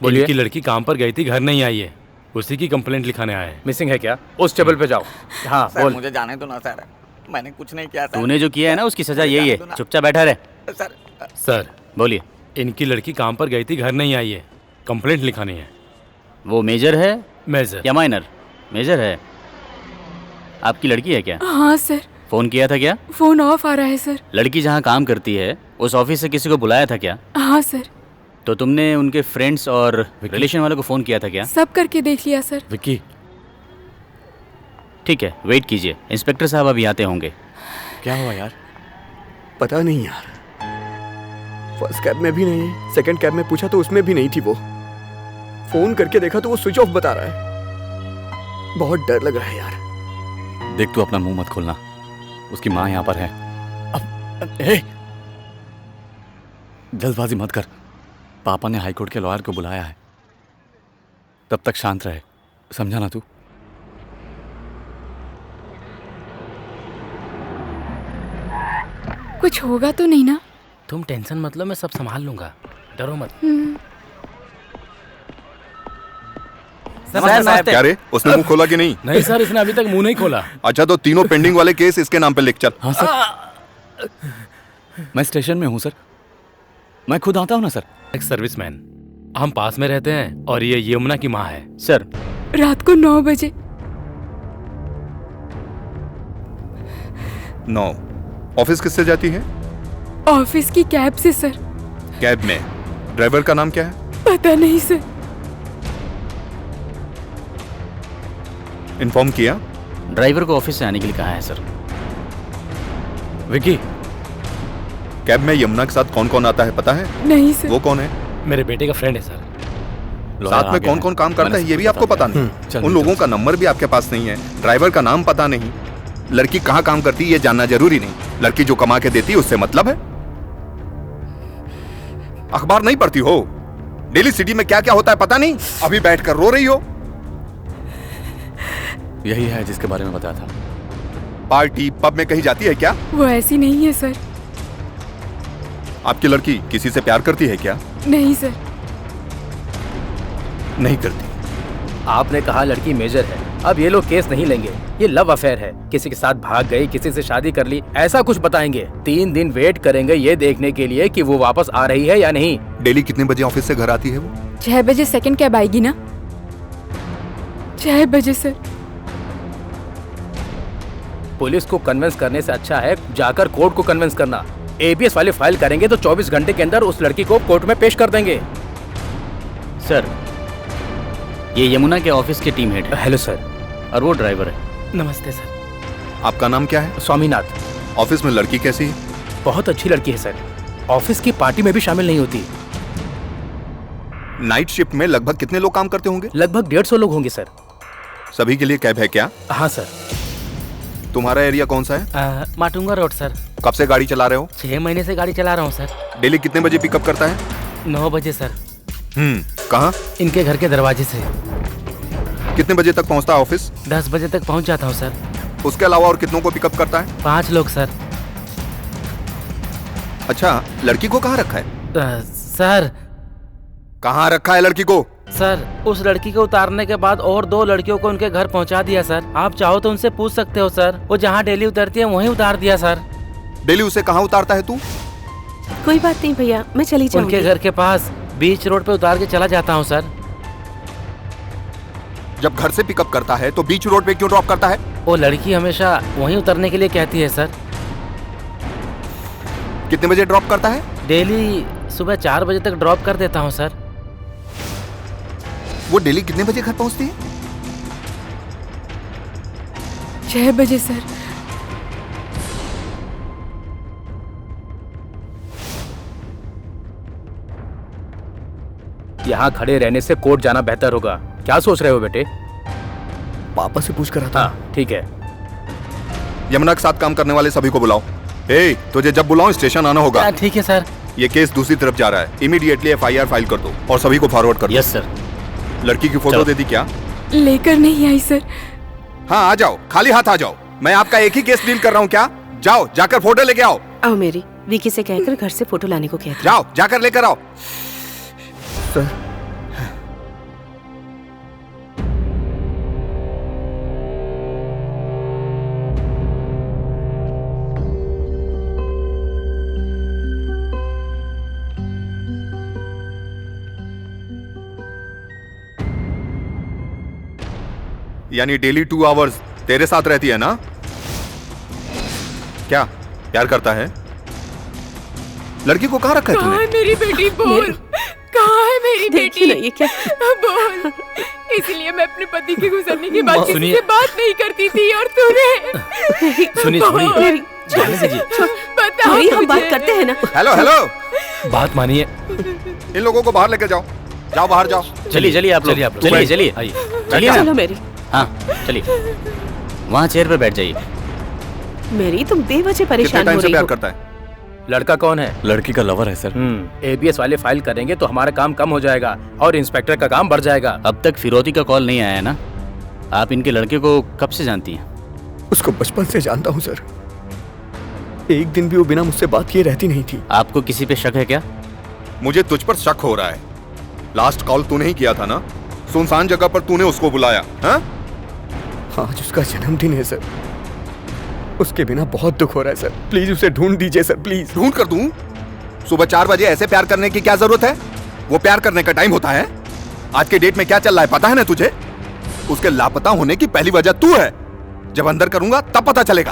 बोलिए। की लड़की काम पर गई थी, घर नहीं आई है, उसी की कंप्लेंट लिखाने आए हैं। मिसिंग है क्या? उस टेबल पे जाओ। हाँ सर, बोल। मुझे जाने दो ना सर, मैंने कुछ नहीं किया सर। तूने जो किया है ना उसकी सजा यही है, चुपचाप बैठा रहे। सर सर, बोलिए। इनकी लड़की काम पर गई थी, घर नहीं आई है, कंप्लेंट लिखानी है। वो मेजर है मेजर या माइनर? मेजर है। आपकी लड़की है क्या? हाँ सर। फोन किया था क्या? फोन ऑफ आ रहा है सर। लड़की जहाँ काम करती है उस ऑफिस से किसी को बुलाया था क्या? हाँ सर। तो तुमने उनके फ्रेंड्स और रिलेशन वालों को फोन किया था क्या? सब करके देख लिया सर। विक्की। ठीक है, वेट कीजिए, इंस्पेक्टर साहब अभी आते होंगे। क्या हुआ यार? पता नहीं यार, फर्स्ट कैब में भी नहीं, सेकंड कैब में पूछा तो उसमें भी नहीं थी वो। फोन करके देखा तो वो स्विच ऑफ बता रहा है। बहुत डर लग रहा है यार। देख, तू अपना मुंह मत खोलना, उसकी माँ यहाँ पर है। अब जल्दबाजी मत कर, पापा ने हाईकोर्ट के लॉयर को बुलाया है, तब तक शांत रहे, समझा ना तू? कुछ होगा तो नहीं ना? तुम टेंशन मत लो, मैं सब संभाल लूंगा, डरो मत। सर, क्या रे, उसने मुंह खोला कि नहीं? नहीं सर, इसने अभी तक मुंह नहीं खोला। अच्छा, तो तीनों पेंडिंग वाले केस इसके नाम पे लिख चल। हाँ सर, मैं स्टेशन में हूँ सर, मैं खुद आता हूँ ना सर। एक सर्विसमैन, हम पास में रहते हैं और ये यमुना की माँ है। सर, रात को 9 बजे। 9। ऑफिस किससे जाती है? ऑफिस की कैब से सर। कैब में ड्राइवर का नाम क्या है? पता नहीं सर। इन्फॉर्म किया? ड्राइवर को ऑफिस से आने के लिए कहा है सर। विक्की, कैब में यमुना के साथ कौन कौन आता है पता है? नहीं सर। वो कौन है? मेरे बेटे का फ्रेंड है सर। साथ में कौन कौन काम करता है ये भी आपको पता नहीं? उन लोगों का नंबर भी आपके पास नहीं है, ड्राइवर का नाम पता नहीं, लड़की कहाँ काम करती है ये जानना जरूरी नहीं, लड़की जो कमा के देती है उससे मतलब है? अखबार नहीं पढ़ती हो? डेली सिटी में क्या क्या होता है पता नहीं? अभी बैठकर रो रही हो। यही है जिसके बारे में बताया था। पार्टी पब में कहीं जाती है क्या? वो ऐसी नहीं है सर। आपकी लड़की किसी से प्यार करती है क्या? नहीं सर। नहीं करती। आपने कहा लड़की मेजर है, अब ये लोग केस नहीं लेंगे, ये लव अफेयर है, किसी के साथ भाग गई, किसी से शादी कर ली, ऐसा कुछ बताएंगे। 3 दिन वेट करेंगे ये देखने के लिए कि वो वापस आ रही है या नहीं। डेली कितने बजे ऑफिस से घर आती है वो? 6 बजे सेकंड कैब आएगी ना? 6 बजे सर। पुलिस को कन्विंस करने से अच्छा है जाकर कोर्ट को कन्विंस करना। एबीएस वाले फाइल करेंगे तो 24 घंटे के अंदर उस लड़की को कोर्ट में पेश कर देंगे। सर, ये यमुना के ऑफिस के टीम हेड है। Hello sir. और वो ड्राइवर है। नमस्ते सर। आपका नाम क्या है? स्वामीनाथ। ऑफिस में लड़की कैसी है? बहुत अच्छी लड़की है सर, ऑफिस की पार्टी में भी शामिल नहीं होती। नाइट शिफ्ट में लगभग कितने लोग काम करते होंगे? लगभग 150 लोग होंगे सर। सभी के लिए कैब है क्या? हाँ सर। तुम्हारा एरिया कौन सा है? Matunga road sir. कब से गाड़ी चला रहे हो? 6 महीने से गाड़ी चला रहा हूँ सर। डेली कितने बजे पिकअप करता है? 9 बजे सर। कहाँ? इनके घर के दरवाजे से। कितने बजे तक पहुँचता है ऑफिस? 10 बजे तक पहुँच जाता हूँ सर। उसके अलावा और कितनों को पिकअप करता है? 5 लोग सर। अच्छा, लड़की को कहाँ रखा है? सर। कहाँ रखा है लड़की को? सर, उस लड़की को उतारने के बाद और 2 लड़कियों को उनके घर पहुंचा दिया सर। आप चाहो तो उनसे पूछ सकते हो सर, वो जहाँ डेली उतरती है वहीं उतार दिया सर। डेली उसे कहाँ उतारता है तू? कोई बात नहीं भैया, मैं चली जाऊंगी। उनके घर के पास बीच रोड पे उतार के चला जाता हूँ सर। जब घर से पिकअप करता है तो बीच रोड पे क्यों ड्रॉप करता है? वो लड़की हमेशा वहीं उतरने के लिए कहती है सर। कितने बजे ड्रॉप करता है? डेली सुबह 4 बजे तक ड्रॉप कर देता हूँ सर। वो डेली कितने बजे घर पहुंचती है? 6 बजे सर। यहाँ खड़े रहने से कोर्ट जाना बेहतर होगा। क्या सोच रहे हो बेटे? पापा से पूछ कर आता। हाँ ठीक है। यमुना के साथ काम करने वाले सभी को बुलाओ। तुझे जब बुलाऊं स्टेशन आना होगा। ठीक है सर। ये केस दूसरी तरफ जा रहा है, इमीडिएटली FIR फाइल कर दो और सभी को फॉरवर्ड कर दो। Yes sir. लड़की की फोटो दे दी क्या? लेकर नहीं आई सर। हाँ आ जाओ, खाली हाथ आ जाओ। मैं आपका एक ही केस डील कर रहा हूँ क्या? जाओ जाकर फोटो लेके आओ। आओ मेरी, विकी से कहकर घर से फोटो लाने को कहती। जाओ जाकर लेकर आओ। सर यानी डेली 2 आवर्स तेरे साथ रहती है ना? क्या प्यार करता है? लड़की को कहाँ रखा है तूने? मेरी बेटी बोल, कहाँ है मेरी बेटी? ना ये क्या? बोल। इसलिए मैं अपने पति के गुजरने के बाद किसी सुनिए। से बात नहीं करती थी और तूने सुनिए सुनिए, जाने दीजिए। बताओ भाई हम मुझे। बात करते हैं ना। हेलो हेलो, बात मानिए। इन लोगों को बाहर लेकर जाओ। जाओ बाहर जाओ। चलिए चलिए आप लोग, चलिए चलिए आइए। चलिए चलो ना। मेरी। हाँ चलिए, वहाँ चेयर पे बैठ जाइए। मेरी तुम बेवजह कितने परेशान टाइम हो से रही प्यार हो। करता है? लड़का कौन है? लड़की का लवर है सर। ABS वाले फाइल करेंगे तो हमारा काम कम हो जाएगा और इंस्पेक्टर का काम बढ़ जाएगा। अब तक फिरौती का कॉल नहीं आया है ना? आप इनके लड़के को कब से जानती हैं? उसको बचपन से जानता हूँ सर। एक दिन भी वो बिना मुझसे बात किए रहती नहीं थी। आपको किसी पे शक है क्या? मुझे तुझ पर शक हो रहा है। लास्ट कॉल तूने ही किया था ना? सुनसान जगह पर तूने उसको बुलाया। हाँ? आज उसका जन्मदिन है सर। उसके बिना बहुत दुख हो रहा है सर। प्लीज उसे ढूंढ दीजिए सर, प्लीज। ढूंढ कर दूं? सुबह 4 बजे ऐसे प्यार करने की क्या जरूरत है? वो प्यार करने का टाइम होता है? आज के डेट में क्या चल रहा है पता है ना तुझे? उसके लापता होने की पहली वजह तू है। जब अंदर करूंगा तब पता चलेगा।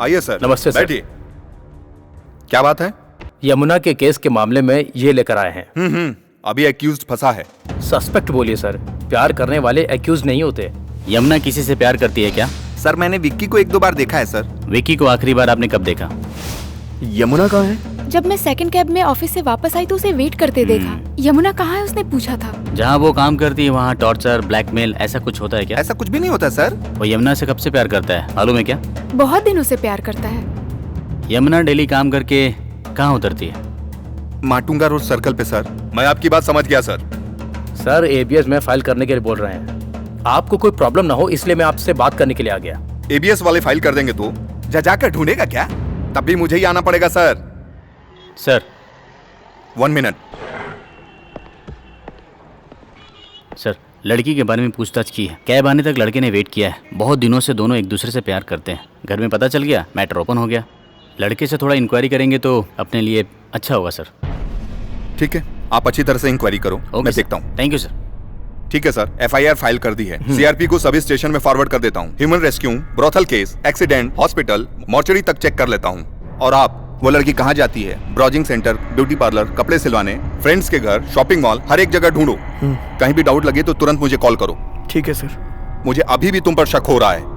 आइए सर। नमस्ते सर। बैठिए। क्या बात है? यमुना के केस के मामले में ये लेकर आए हैं। अभी एक्यूज्ड फंसा है। सस्पेक्ट बोलिए सर। प्यार करने वाले एक्यूज नहीं होते। यमुना किसी से प्यार करती है क्या? सर मैंने विक्की को 1-2 बार देखा है सर। विकी को आखिरी बार आपने कब देखा? यमुना कहाँ है? जब मैं सेकंड कैब में ऑफिस से वापस आई तो उसे वेट करते देखा। यमुना कहाँ है उसने पूछा था। जहाँ वो काम करती है वहाँ टॉर्चर, ब्लैकमेल ऐसा कुछ होता है क्या? ऐसा कुछ भी नहीं होता सर। वो यमुना से कब से प्यार करता है मालूम है क्या? बहुत दिनों से प्यार करता है। यमुना डेली काम करके कहाँ उतरती है? माटुंगा रोड सर्कल पे सर। मैं आपकी बात समझ गया सर। सर ABS में फाइल करने के लिए बोल रहे हैं। आपको कोई प्रॉब्लम ना हो इसलिए मैं आपसे बात करने के लिए आ गया। ABS वाले फाइल कर देंगे तो जाकर ढूंढेगा क्या? तब भी मुझे ही आना पड़ेगा सर। Sir 1 minute. सर लड़की के बारे में पूछताछ की है। कैब आने तक लड़के ने वेट किया है। बहुत दिनों से दोनों एक दूसरे से प्यार करते हैं। घर में पता चल गया, मैटर ओपन हो गया। लड़के से थोड़ा इंक्वायरी करेंगे तो अपने लिए अच्छा होगा सर। ठीक है, आप अच्छी तरह से इंक्वायरी करो। मैं देखता हूँ। Thank you sir. ठीक है सर, FIR फाइल कर दी है। CRP को सभी स्टेशन में फॉरवर्ड कर देता हूँ। Human rescue, brothel case, accident, hospital, mortuary तक चेक कर लेता हूँ। और आप, वो लड़की कहाँ जाती है? ब्राउजिंग सेंटर, ब्यूटी पार्लर, कपड़े सिलवाने, फ्रेंड्स के घर, शॉपिंग मॉल, हर एक जगह ढूंढो। कहीं भी डाउट लगे तो तुरंत मुझे कॉल करो। ठीक है सर। मुझे अभी भी तुम पर शक हो रहा है।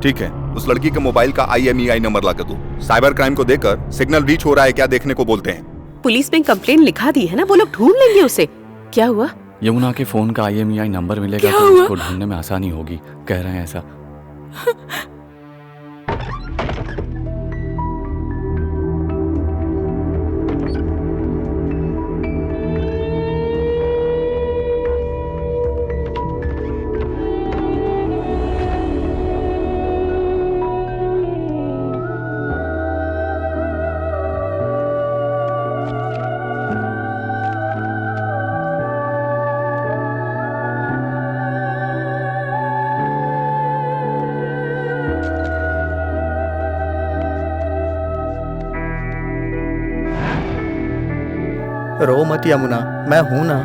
ठीक है, उस लड़की के मोबाइल का IMEI नंबर ला कर दो। साइबर क्राइम को देकर सिग्नल रीच हो रहा है क्या देखने को बोलते हैं। पुलिस में कंप्लेन लिखा दी है ना, वो लोग ढूंढ लेंगे उसे। क्या हुआ? यमुना के फोन का IMEI नंबर मिलेगा तो उसको ढूंढने में आसानी होगी, कह रहे हैं ऐसा। रो मत यमुना, मैं हूं ना।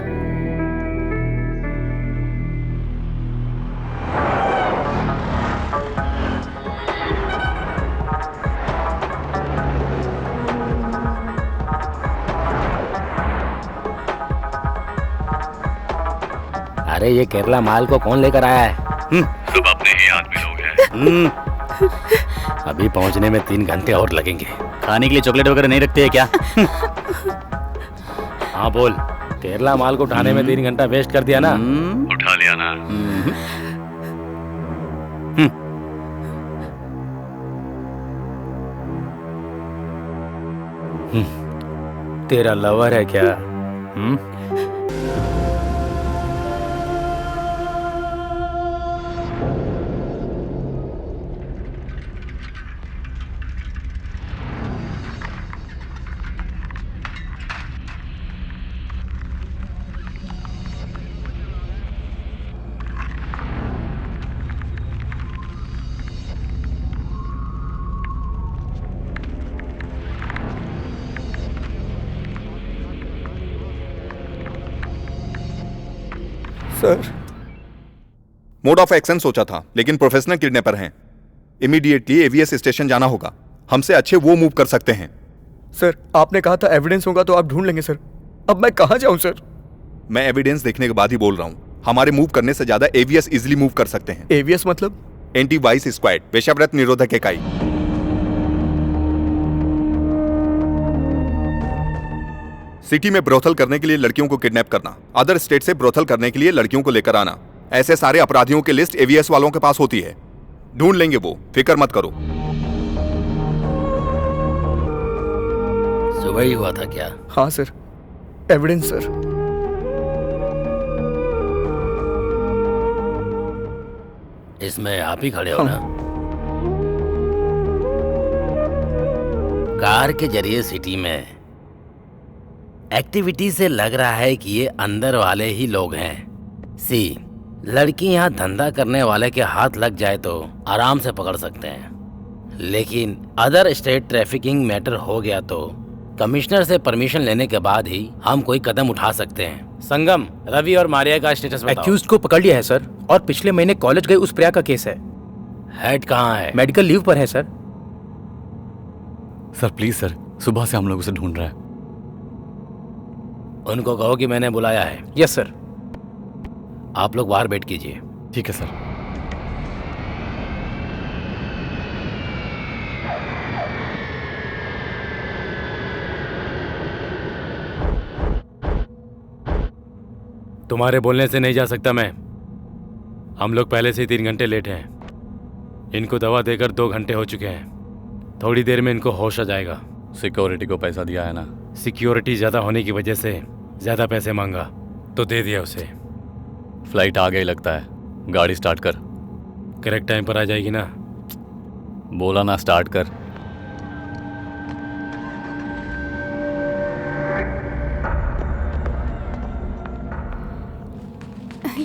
अरे ये केरला माल को कौन लेकर आया है? सब अपने ही आदमी लोग हैं। अभी पहुंचने में 3 घंटे और लगेंगे। खाने के लिए चॉकलेट वगैरह नहीं रखते हैं क्या? हाँ बोल, केरला माल को उठाने में 3 घंटा वेस्ट कर दिया ना? उठा लिया ना। तेरा लवर है क्या? सर, मोड ऑफ एक्शन सोचा था, लेकिन प्रोफेशनल किडनैपर हैं। इमीडिएटली एवीएस स्टेशन जाना होगा। हमसे अच्छे वो मूव कर सकते हैं। सर आपने कहा था एविडेंस होगा तो आप ढूंढ लेंगे सर। अब मैं कहाँ जाऊं सर? मैं एविडेंस देखने के बाद ही बोल रहा हूँ। हमारे मूव करने से ज्यादा एवीएस इजिली मूव कर सकते हैं। एवीएस मतलब? एंटी वाइस स्क्वाड, वेश्याव्रत निरोधक इकाई। सिटी में ब्रोथल करने के लिए लड़कियों को किडनैप करना, अदर स्टेट से ब्रोथल करने के लिए लड़कियों को लेकर आना, ऐसे सारे अपराधियों की लिस्ट एवीएस वालों के पास होती है। ढूंढ लेंगे वो, फिक्र मत करो। सुबह ही हुआ था क्या? हाँ सर, एविडेंस सर। इसमें आप ही खड़े हो ना? कार के जरिए सिटी में एक्टिविटी से लग रहा है कि ये अंदर वाले ही लोग हैं। सी, लड़की यहाँ धंधा करने वाले के हाथ लग जाए तो आराम से पकड़ सकते हैं, लेकिन अदर स्टेट ट्रैफिकिंग मैटर हो गया तो कमिश्नर से परमिशन लेने के बाद ही हम कोई कदम उठा सकते हैं। संगम, रवि और मारिया का स्टेटस बताओ। एक्यूज्ड को पकड़ लिया है सर, और पिछले महीने कॉलेज गए उस प्रिया का केस है। हेड कहाँ है? मेडिकल लीव पर है सर। सर प्लीज सर, सुबह से हम लोग उसे ढूंढ रहे हैं। उनको कहो कि मैंने बुलाया है। Yes sir. आप लोग बाहर वेट कीजिए। ठीक है सर। तुम्हारे बोलने से नहीं जा सकता मैं। हम लोग पहले से ही 3 घंटे लेट हैं। इनको दवा देकर 2 घंटे हो चुके हैं। थोड़ी देर में इनको होश आ जाएगा। सिक्योरिटी को पैसा दिया है ना? सिक्योरिटी ज़्यादा होने की वजह से ज़्यादा पैसे मांगा तो दे दिया उसे। फ्लाइट आ गई लगता है, गाड़ी स्टार्ट कर। करेक्ट टाइम पर आ जाएगी ना? बोला ना स्टार्ट कर।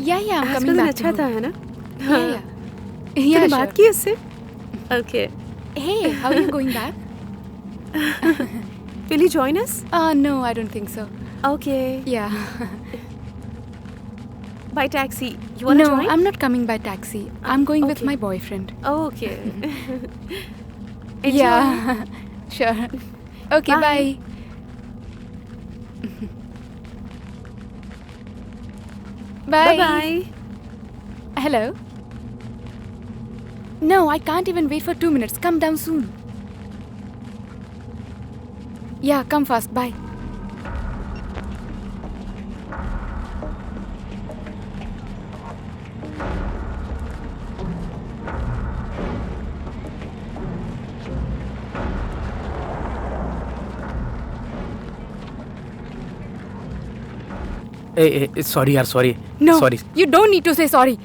या आज का दिन अच्छा था, है ना? हाँ। या तूने बात की इससे? Okay. Hey, how are you going back? Will you join us? No, I don't think so. Okay. Yeah. By taxi. You wanna No, join? I'm not coming by taxi. I'm going with Okay. my boyfriend. Oh, okay. Enjoy. Yeah, sure. Okay, Bye. bye. Bye. Bye-bye. Hello. No, I can't even wait for 2 minutes. Come down soon. Yeah, come fast. Bye. Sorry यार, sorry. No, sorry. you don't need to say sorry.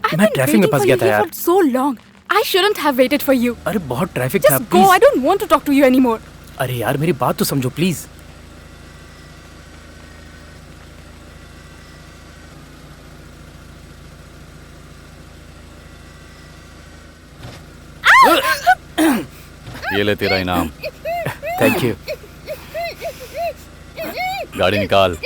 I've मैं been ट्रैफिक में waiting फंस for गया you था here यार। for so long. I shouldn't have waited for you. अरे बहुत ट्रैफिक था। Just go. I don't want to talk to you anymore. अरे यार मेरी बात तो समझो प्लीज। ये ले तेरा इनाम। Thank you. गाड़ी निकाल।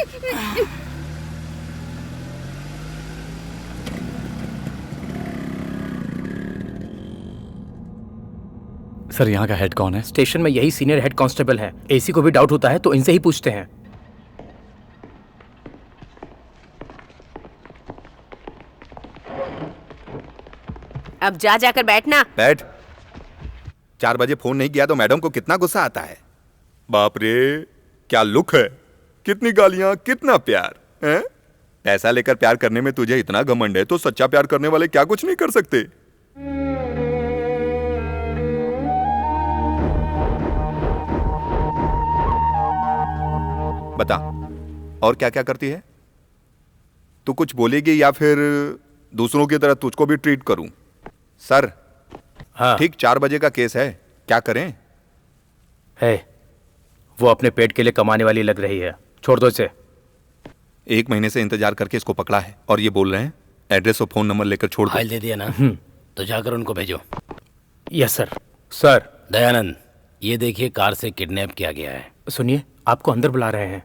सर यहाँ का हेड कौन है? स्टेशन में यही सीनियर हेड कांस्टेबल हैं। एसी को भी डाउट होता है तो इनसे ही पूछते हैं। अब जा जाकर बैठना। बैठ। 4 बजे फोन नहीं किया तो मैडम को कितना गुस्सा आता है। बाप रे, क्या लुक है, कितनी गालियां, कितना प्यार है? पैसा लेकर प्यार करने में तुझे इतना घमंड है तो सच्चा प्यार करने वाले क्या कुछ नहीं कर सकते? बता, और क्या क्या करती है? तू कुछ बोलेगी या फिर दूसरों की तरह तुझको भी ट्रीट करूं? सर, हाँ। ठीक 4 बजे का केस है, क्या करें? है, वो अपने पेट के लिए कमाने वाली लग रही है, छोड़ दो इसे। 1 महीने से इंतजार करके इसको पकड़ा है और ये बोल रहे हैं एड्रेस और फोन नंबर लेकर छोड़ दो। फाइल दे दिया ना, तो जाकर उनको भेजो। Yes sir. सर। दयानंद, ये देखिए कार से किडनैप किया गया है। सुनिए, आपको अंदर बुला रहे हैं।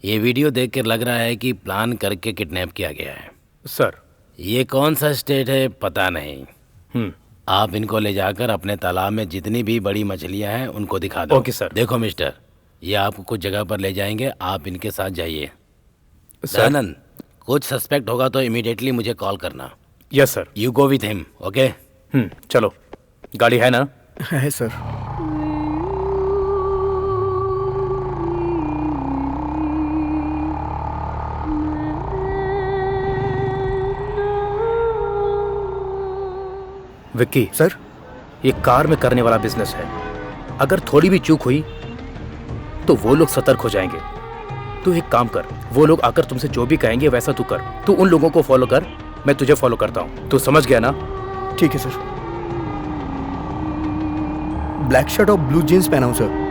ये वीडियो देखकर लग रहा है कि प्लान करके किडनैप किया गया है। सर। ये कौन सा स्टेट है पता नहीं। आप इनको ले जाकर अपने तालाब में जितनी भी बड़ी मछलियां हैं उनको दिखा दो। Okay sir. देखो मिस्टर, ये आपको कुछ जगह पर ले जाएंगे, आप इनके साथ जाइए। सर। दयानंद, कुछ सस्पेक्ट होगा तो इमीडिएटली मुझे कॉल करना। Yes sir. You go with him, okay? चलो, गाड़ी है ना? है सर। विक्की। सर। ये कार में करने वाला बिजनेस है। अगर थोड़ी भी चूक हुई तो वो लोग सतर्क हो जाएंगे। तू एक काम कर, वो लोग आकर तुमसे जो भी कहेंगे वैसा तू कर। तू उन लोगों को फॉलो कर, मैं तुझे फॉलो करता हूँ। तू समझ गया ना? ठीक है सर। ब्लैक शर्ट और ब्लू जीन्स पहना हूं सर।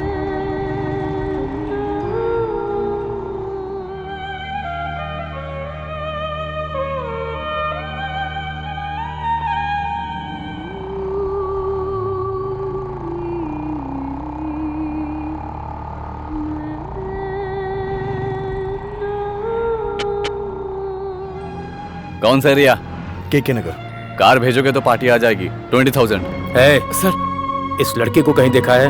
कौन सा एरिया? के नगर। कार भेजोगे तो पार्टी आ जाएगी। 20,000। है सर, इस लड़के को कहीं देखा है?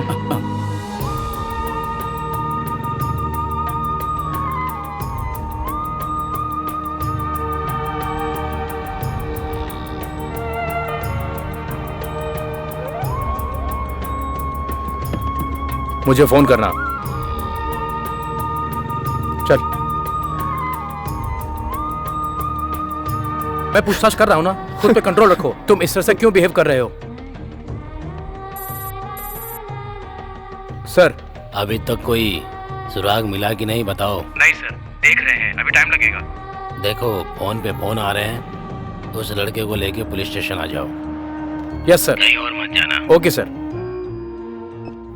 मुझे फोन करना। चल, मैं पूछताछ कर रहा हूं ना, खुद पे कंट्रोल रखो। तुम इस तरह से क्यों बिहेव कर रहे हो? सर। अभी तक कोई सुराग मिला कि नहीं बताओ? नहीं सर, देख रहे हैं, अभी टाइम लगेगा। देखो, फोन पे फोन आ रहे हैं, उस लड़के को लेके पुलिस स्टेशन आ जाओ। Yes sir. कहीं और मत जाना। Okay sir.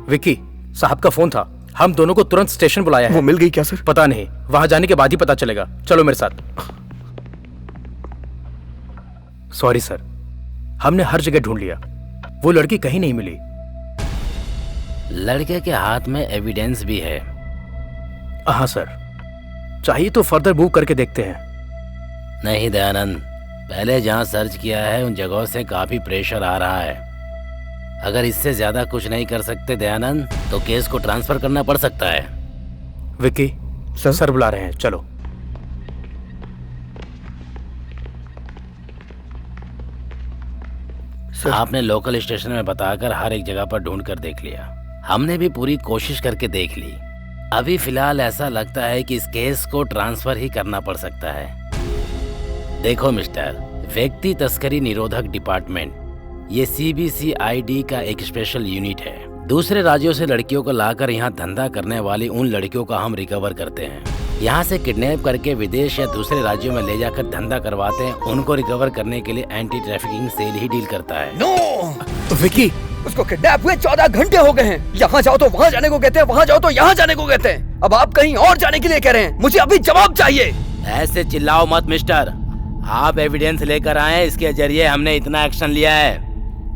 विक्की, साहब का फोन था, हम दोनों को तुरंत स्टेशन बुलाया है। वो मिल गई क्या सर? पता नहीं, वहां जाने के बाद ही पता चलेगा। चलो मेरे साथ। सॉरी सर, हमने हर जगह ढूंढ लिया, वो लड़की कहीं नहीं मिली। लड़के के हाथ में एविडेंस भी है। हाँ सर, चाहिए तो फर्दर मूव करके देखते हैं। नहीं दयानंद, पहले जहां सर्च किया है उन जगहों से काफी प्रेशर आ रहा है। अगर इससे ज्यादा कुछ नहीं कर सकते दयानंद, तो केस को ट्रांसफर करना पड़ सकता है। विक्की, सर बुला रहे हैं, चलो। आपने लोकल स्टेशन में बताकर हर एक जगह पर ढूंढ कर देख लिया, हमने भी पूरी कोशिश करके देख ली। अभी फिलहाल ऐसा लगता है कि इस केस को ट्रांसफर ही करना पड़ सकता है। देखो मिस्टर, व्यक्ति तस्करी निरोधक डिपार्टमेंट, ये CBCID का एक स्पेशल यूनिट है। दूसरे राज्यों से लड़कियों को लाकर यहाँ धंधा करने वाली उन लड़कियों का हम रिकवर करते हैं। यहाँ से किडनैप करके विदेश या दूसरे राज्यों में ले जाकर धंधा करवाते हैं। उनको रिकवर करने के लिए एंटी ट्रैफिकिंग सेल ही डील करता है। नो विकी, उसको किडनैप हुए 14 घंटे हो गए हैं। यहाँ जाओ तो वहाँ जाने को कहते हैं, वहाँ जाओ तो यहाँ जाने को कहते हैं। अब आप कहीं और जाने के लिए कह रहे हैं। मुझे अभी जवाब चाहिए। ऐसे चिल्लाओ मत मिस्टर, आप एविडेंस लेकर आए, इसके जरिए हमने इतना एक्शन लिया है।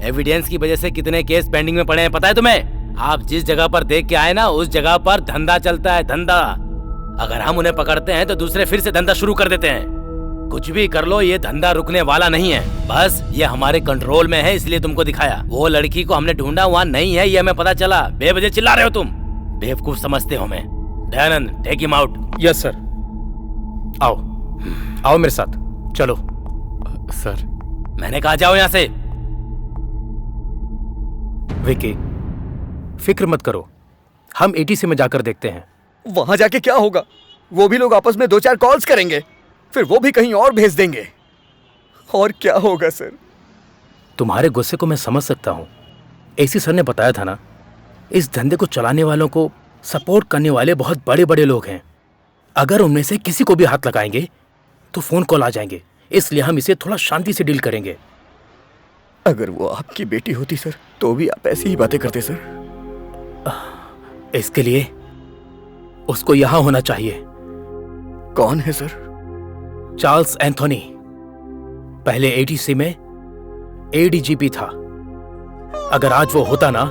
एविडेंस की वजह से कितने केस पेंडिंग में पड़े हैं पता है तुम्हें? आप जिस जगह पर देख के आए ना, उस जगह पर धंधा चलता है, धंधा। अगर हम उन्हें पकड़ते हैं तो दूसरे फिर से धंधा शुरू कर देते हैं। कुछ भी कर लो, ये धंधा रुकने वाला नहीं है। बस ये हमारे कंट्रोल में है, इसलिए तुमको दिखाया। वो लड़की को हमने ढूंढा, वहाँ नहीं है, ये हमें पता चला। बेवजह चिल्ला रहे हो तुम, बेवकूफ समझते हो हमें। Dayanand, take him out. Yes sir. आओ आओ मेरे साथ, चलो। सर, मैंने कहा जाओ यहाँ से। विकी, फिक्र मत करो, हम एटीसी में जाकर देखते हैं। वहां जाके क्या होगा? वो भी लोग आपस में 2-4 कॉल्स करेंगे, फिर वो भी कहीं और भेज देंगे, और क्या होगा सर? तुम्हारे गुस्से को मैं समझ सकता हूँ। एसी सर ने बताया था ना, इस धंधे को चलाने वालों को सपोर्ट करने वाले बहुत बड़े बड़े लोग हैं। अगर उनमें से किसी को भी हाथ लगाएंगे तो फोन कॉल आ जाएंगे, इसलिए हम इसे थोड़ा शांति से डील करेंगे। अगर वो आपकी बेटी होती सर, तो भी आप ऐसी ही बातें करते सर। इसके लिए उसको यहां होना चाहिए। कौन है सर? चार्ल्स एंथोनी, पहले एटीसी में एडीजीपी था। अगर आज वो होता ना,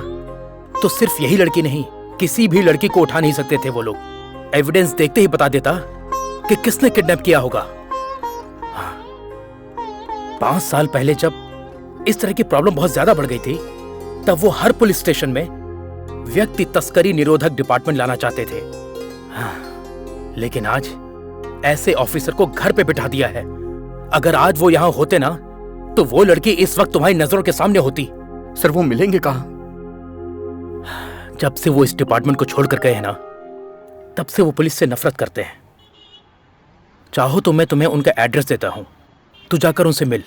तो सिर्फ यही लड़की नहीं, किसी भी लड़की को उठा नहीं सकते थे वो लोग। एविडेंस देखते ही बता देता कि किसने किडनैप किया होगा। 5 साल पहले जब इस तरह की प्रॉब्लम बहुत ज्यादा बढ़ गई थी, तब वो हर पुलिस स्टेशन में व्यक्ति तस्करी निरोधक डिपार्टमेंट लाना चाहते थे। लेकिन आज ऐसे ऑफिसर को घर पे बिठा दिया है। अगर आज वो यहां होते ना, तो वो लड़की इस वक्त तुम्हारी नजरों के सामने होती। सर, वो मिलेंगे कहां? जब से वो इस डिपार्टमेंट को छोड़कर गए हैं ना, तब से वो पुलिस से नफरत करते हैं। चाहो तो मैं तुम्हें उनका एड्रेस देता हूं, तू जाकर उनसे मिल।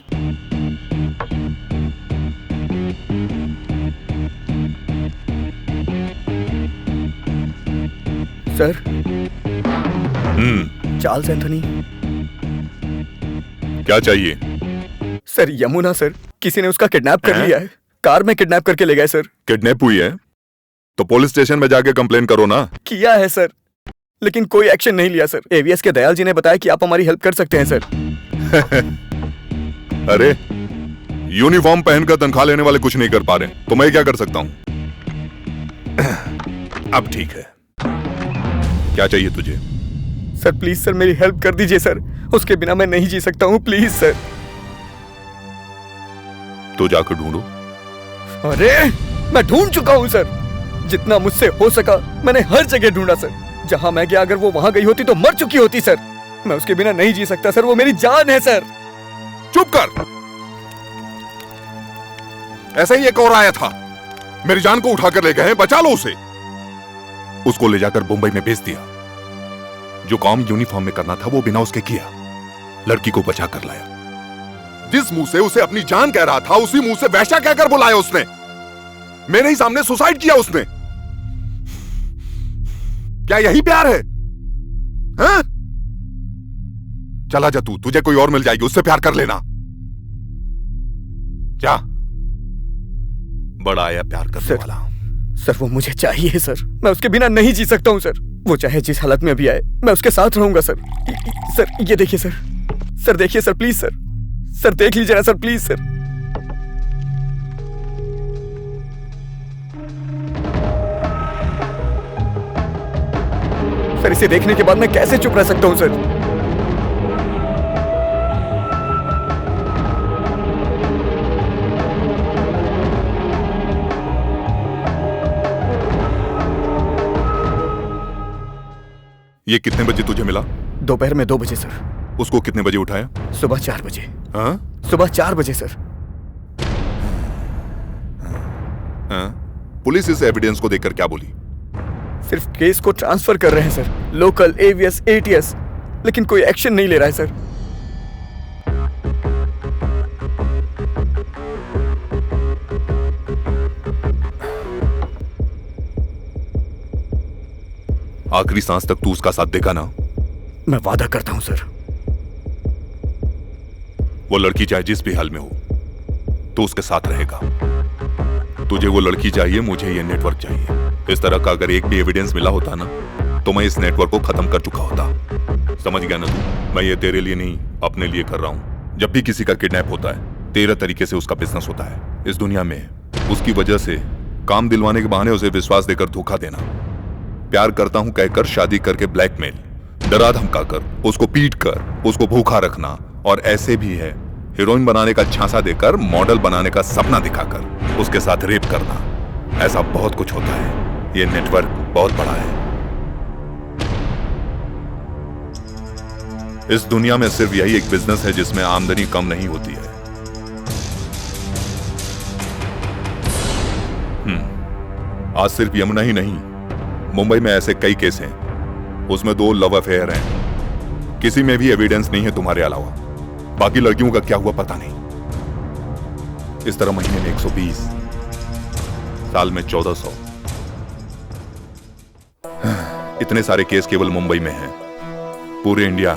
Sir, Charles Anthony. क्या चाहिए? सर, यमुना सर, किसी ने उसका किडनैप कर लिया है। कार में किडनैप करके ले गए सर। किडनैप हुई है तो पुलिस स्टेशन में जाके कंप्लेन करो ना। किया है सर, लेकिन कोई एक्शन नहीं लिया सर। एवीएस के दयाल जी ने बताया कि आप हमारी हेल्प कर सकते हैं सर। अरे, यूनिफॉर्म पहनकर तनख्वाह लेने वाले कुछ नहीं कर पा रहे, तो मैं क्या कर सकता हूं? अब ठीक है, क्या चाहिए तुझे? सर प्लीज सर, मेरी हेल्प कर दीजिए सर। उसके बिना मैं नहीं जी सकता हूँ, प्लीज सर। तो जाकर ढूंढो। अरे, मैं ढूंढ चुका हूँ सर। जितना मुझसे हो सका मैंने हर जगह ढूंढा सर। जहां मैं गया, अगर वो वहां गई होती तो मर चुकी होती सर। मैं उसके बिना नहीं जी सकता सर, वो मेरी जान है सर। चुप कर। ऐसा ही एक और आया था, मेरी जान को उठाकर ले गए, बचा लो उसे। उसको ले जाकर मुंबई में भेज दिया। जो काम यूनिफॉर्म में करना था वो बिना उसके किया, लड़की को बचा कर लाया। जिस मुंह से उसे अपनी जान कह रहा था, उसी मुंह से वैश्या कहकर बुलाया उसने। मेरे ही सामने सुसाइड किया उसने। क्या यही प्यार है? हाँ? चला जा तू, तुझे कोई और मिल जाएगी, उससे प्यार कर लेना। क्या बड़ा आया प्यार करने वाला। सर, वो मुझे चाहिए सर। मैं उसके बिना नहीं जी सकता हूं सर। वो चाहे जिस हालत में अभी आए, मैं उसके साथ रहूंगा सर। सर, ये देखिए सर। सर देखिए सर, प्लीज सर। सर देख लीजिए ना सर, प्लीज सर। सर, इसे देखने के बाद मैं कैसे चुप रह सकता हूं सर? ये कितने बजे तुझे मिला? दोपहर में 2 बजे सर। उसको कितने बजे उठाया? सुबह 4 बजे। हाँ? सुबह 4 बजे सर। हाँ? पुलिस इस एविडेंस को देखकर क्या बोली? सिर्फ केस को ट्रांसफर कर रहे हैं सर, लोकल, एवीएस, एटीएस, लेकिन कोई एक्शन नहीं ले रहा है सर। आखिरी सांस तक तू उसका साथ देगा ना? मैं वादा करता हूं सर। वो लड़की चाहे जिस भी हाल में हो, तो उसके साथ रहेगा। तुझे वो लड़की चाहिए, मुझे ये नेटवर्क चाहिए। इस तरह का अगर एक भी एविडेंस मिला होता ना, तो मैं इस नेटवर्क को खत्म कर चुका होता। समझ गया ना तू? मैं ये तेरे लिए नहीं, अपने लिए कर रहा हूं। जब भी किसी का किडनैप होता है, 13 तरीके से उसका बिजनेस होता है इस दुनिया में। उसकी वजह से काम दिलवाने के बहाने उसे विश्वास देकर धोखा देना, प्यार करता हूं कहकर शादी करके ब्लैकमेल, डरा धमकाकर, उसको पीट कर, उसको भूखा रखना, और ऐसे भी है हीरोइन बनाने का झांसा देकर मॉडल बनाने का सपना दिखाकर उसके साथ रेप करना। ऐसा बहुत कुछ होता है। ये नेटवर्क बहुत बड़ा है। इस दुनिया में सिर्फ यही एक बिजनेस है जिसमें आमदनी कम नहीं होती है। आज सिर्फ यमुना ही नहीं, मुंबई में ऐसे कई केस हैं। उसमें 2 लव अफेयर हैं। किसी में भी एविडेंस नहीं है तुम्हारे अलावा। बाकी लड़कियों का क्या हुआ पता नहीं। इस तरह महीने में 120, साल में 1400। इतने सारे केस केवल मुंबई में हैं। पूरे इंडिया,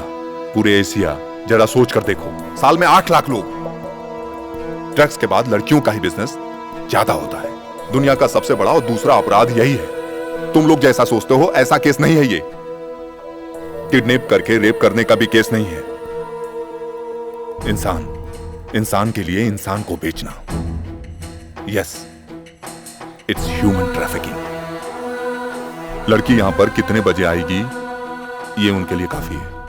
पूरे एशिया, जरा सोच कर देखो, साल में 8 लाख लोग। ड्रग्स के बाद लड़कियों का ही बिजनेस ज्यादा होता है। दुनिया का सबसे बड़ा और दूसरा अपराध यही है। तुम लोग जैसा सोचते हो ऐसा केस नहीं है ये। किडनैप करके रेप करने का भी केस नहीं है। इंसान के लिए इंसान को बेचना, यस, इट्स ह्यूमन ट्रैफिकिंग। लड़की यहां पर कितने बजे आएगी ये उनके लिए काफी है।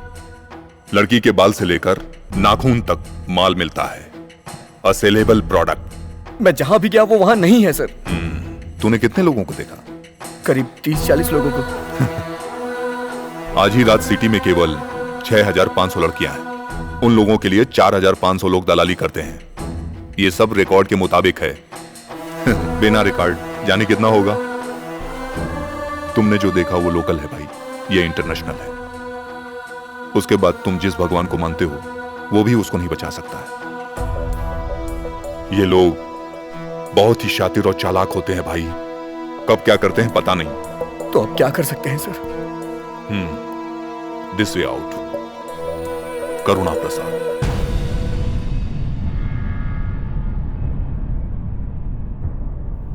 लड़की के बाल से लेकर नाखून तक माल मिलता है। अ सेलेबल प्रोडक्ट। मैं जहां भी गया वो वहां नहीं है सर। तूने कितने लोगों को देखा? करीब 30-40 लोगों को। आज ही रात सिटी में केवल 6500 लड़कियां हैं। उन लोगों के लिए 4500 लोग दलाली करते हैं। ये सब रिकॉर्ड के मुताबिक है। बिना रिकॉर्ड जाने कितना होगा? तुमने जो देखा वो लोकल है भाई, ये इंटरनेशनल है। उसके बाद तुम जिस भगवान को मानते हो वो भी उसको नहीं बचा सकता है। ये लोग बहुत ही शातिर और चालाक होते हैं भाई। कब क्या करते हैं पता नहीं। तो अब क्या कर सकते हैं sir? This way out. Karuna Prasad.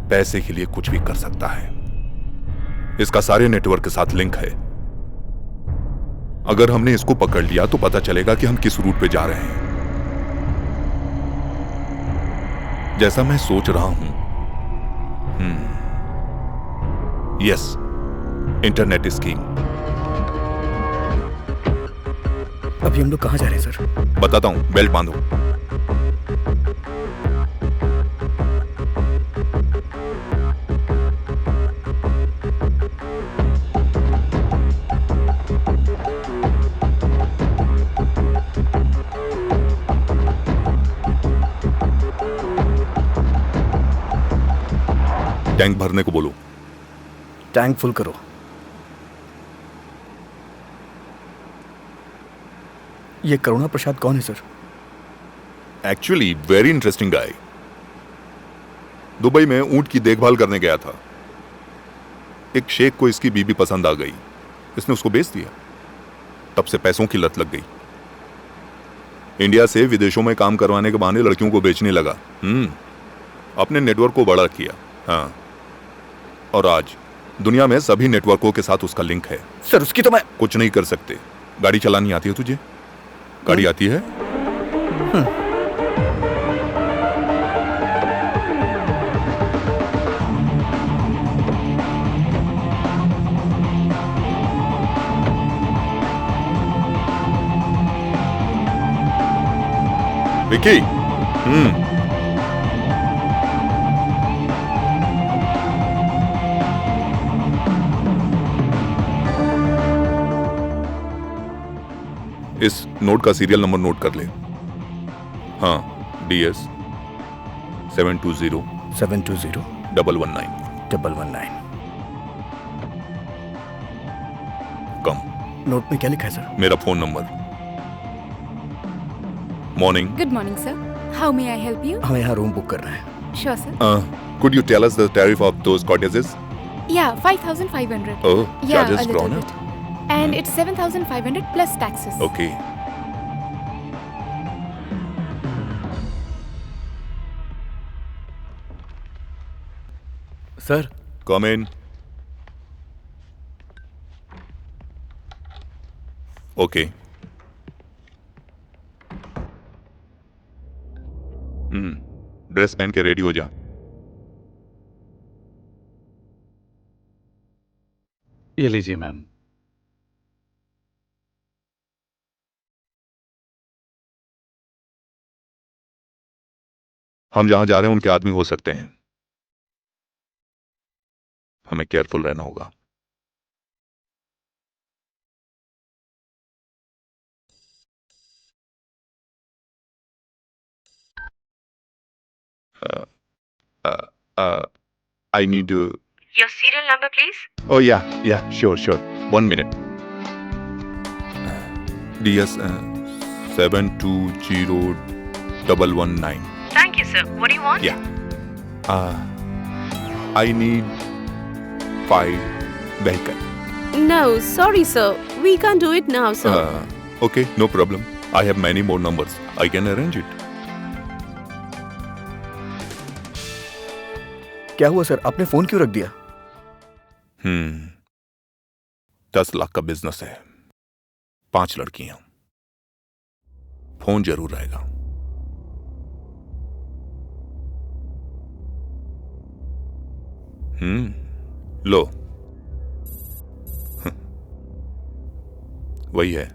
पैसे के लिए कुछ भी कर सकता है। इसका सारे नेटवर्क के साथ लिंक है। अगर हमने इसको पकड़ लिया तो पता चलेगा कि हम किस रूट पे जा रहे हैं। जैसा मैं सोच रहा हूं, यस, इंटरनेट स्कीम। अभी हम लोग कहां जा रहे हैं सर? बताता हूं, बेल्ट बांधो। टैंक भरने को बोलो। टैंक फुल करो। ये करुणा प्रसाद कौन है सर? एक्चुअली वेरी इंटरेस्टिंग गाय। दुबई में ऊंट की देखभाल करने गया था। एक शेख को इसकी बीबी पसंद आ गई। इसने उसको बेच दिया। तब से पैसों की लत लग गई। इंडिया से विदेशों में काम करवाने के बहाने लड़कियों को बेचने लगा। अपने नेटवर्क को बड़ा किया। हाँ, और आज दुनिया में सभी नेटवर्कों के साथ उसका लिंक है। सर उसकी तो मैं कुछ नहीं कर सकते। गाड़ी चलानी आती है तुझे? गाड़ी आती है? विकी। इस नोट का सीरियल नंबर नोट कर ले। हाँ, DS 720-119 कम। नोट में क्या लिखा है सर? मेरा phone number. Morning. Good morning sir, how may I help you? हमें यहाँ रूम बुक करना है। Sure sir. Could you tell us the tariff of those cottages? Yeah, 5,500. Oh, Yeah, charges a little grown bit. And it's 7,500 plus taxes. Okay. Sir, come in. Okay. Dress पहन के रेडी हो जा। ये लीजिए मैम। हम जहां जा रहे हैं उनके आदमी हो सकते हैं, हमें केयरफुल रहना होगा। I need to. Your serial number, please. Oh yeah, sure. 1 minute. DS 720119. Thank you, sir. What do you want? Yeah. I need 5 vehicle. No, sorry, sir. We can't do it now, sir. Okay, no problem. I have many more numbers. I can arrange it. क्या हुआ सर, आपने फोन क्यों रख दिया? 10 लाख का बिजनेस है, 5 लड़कियां, फोन जरूर रहेगा। लो, वही है।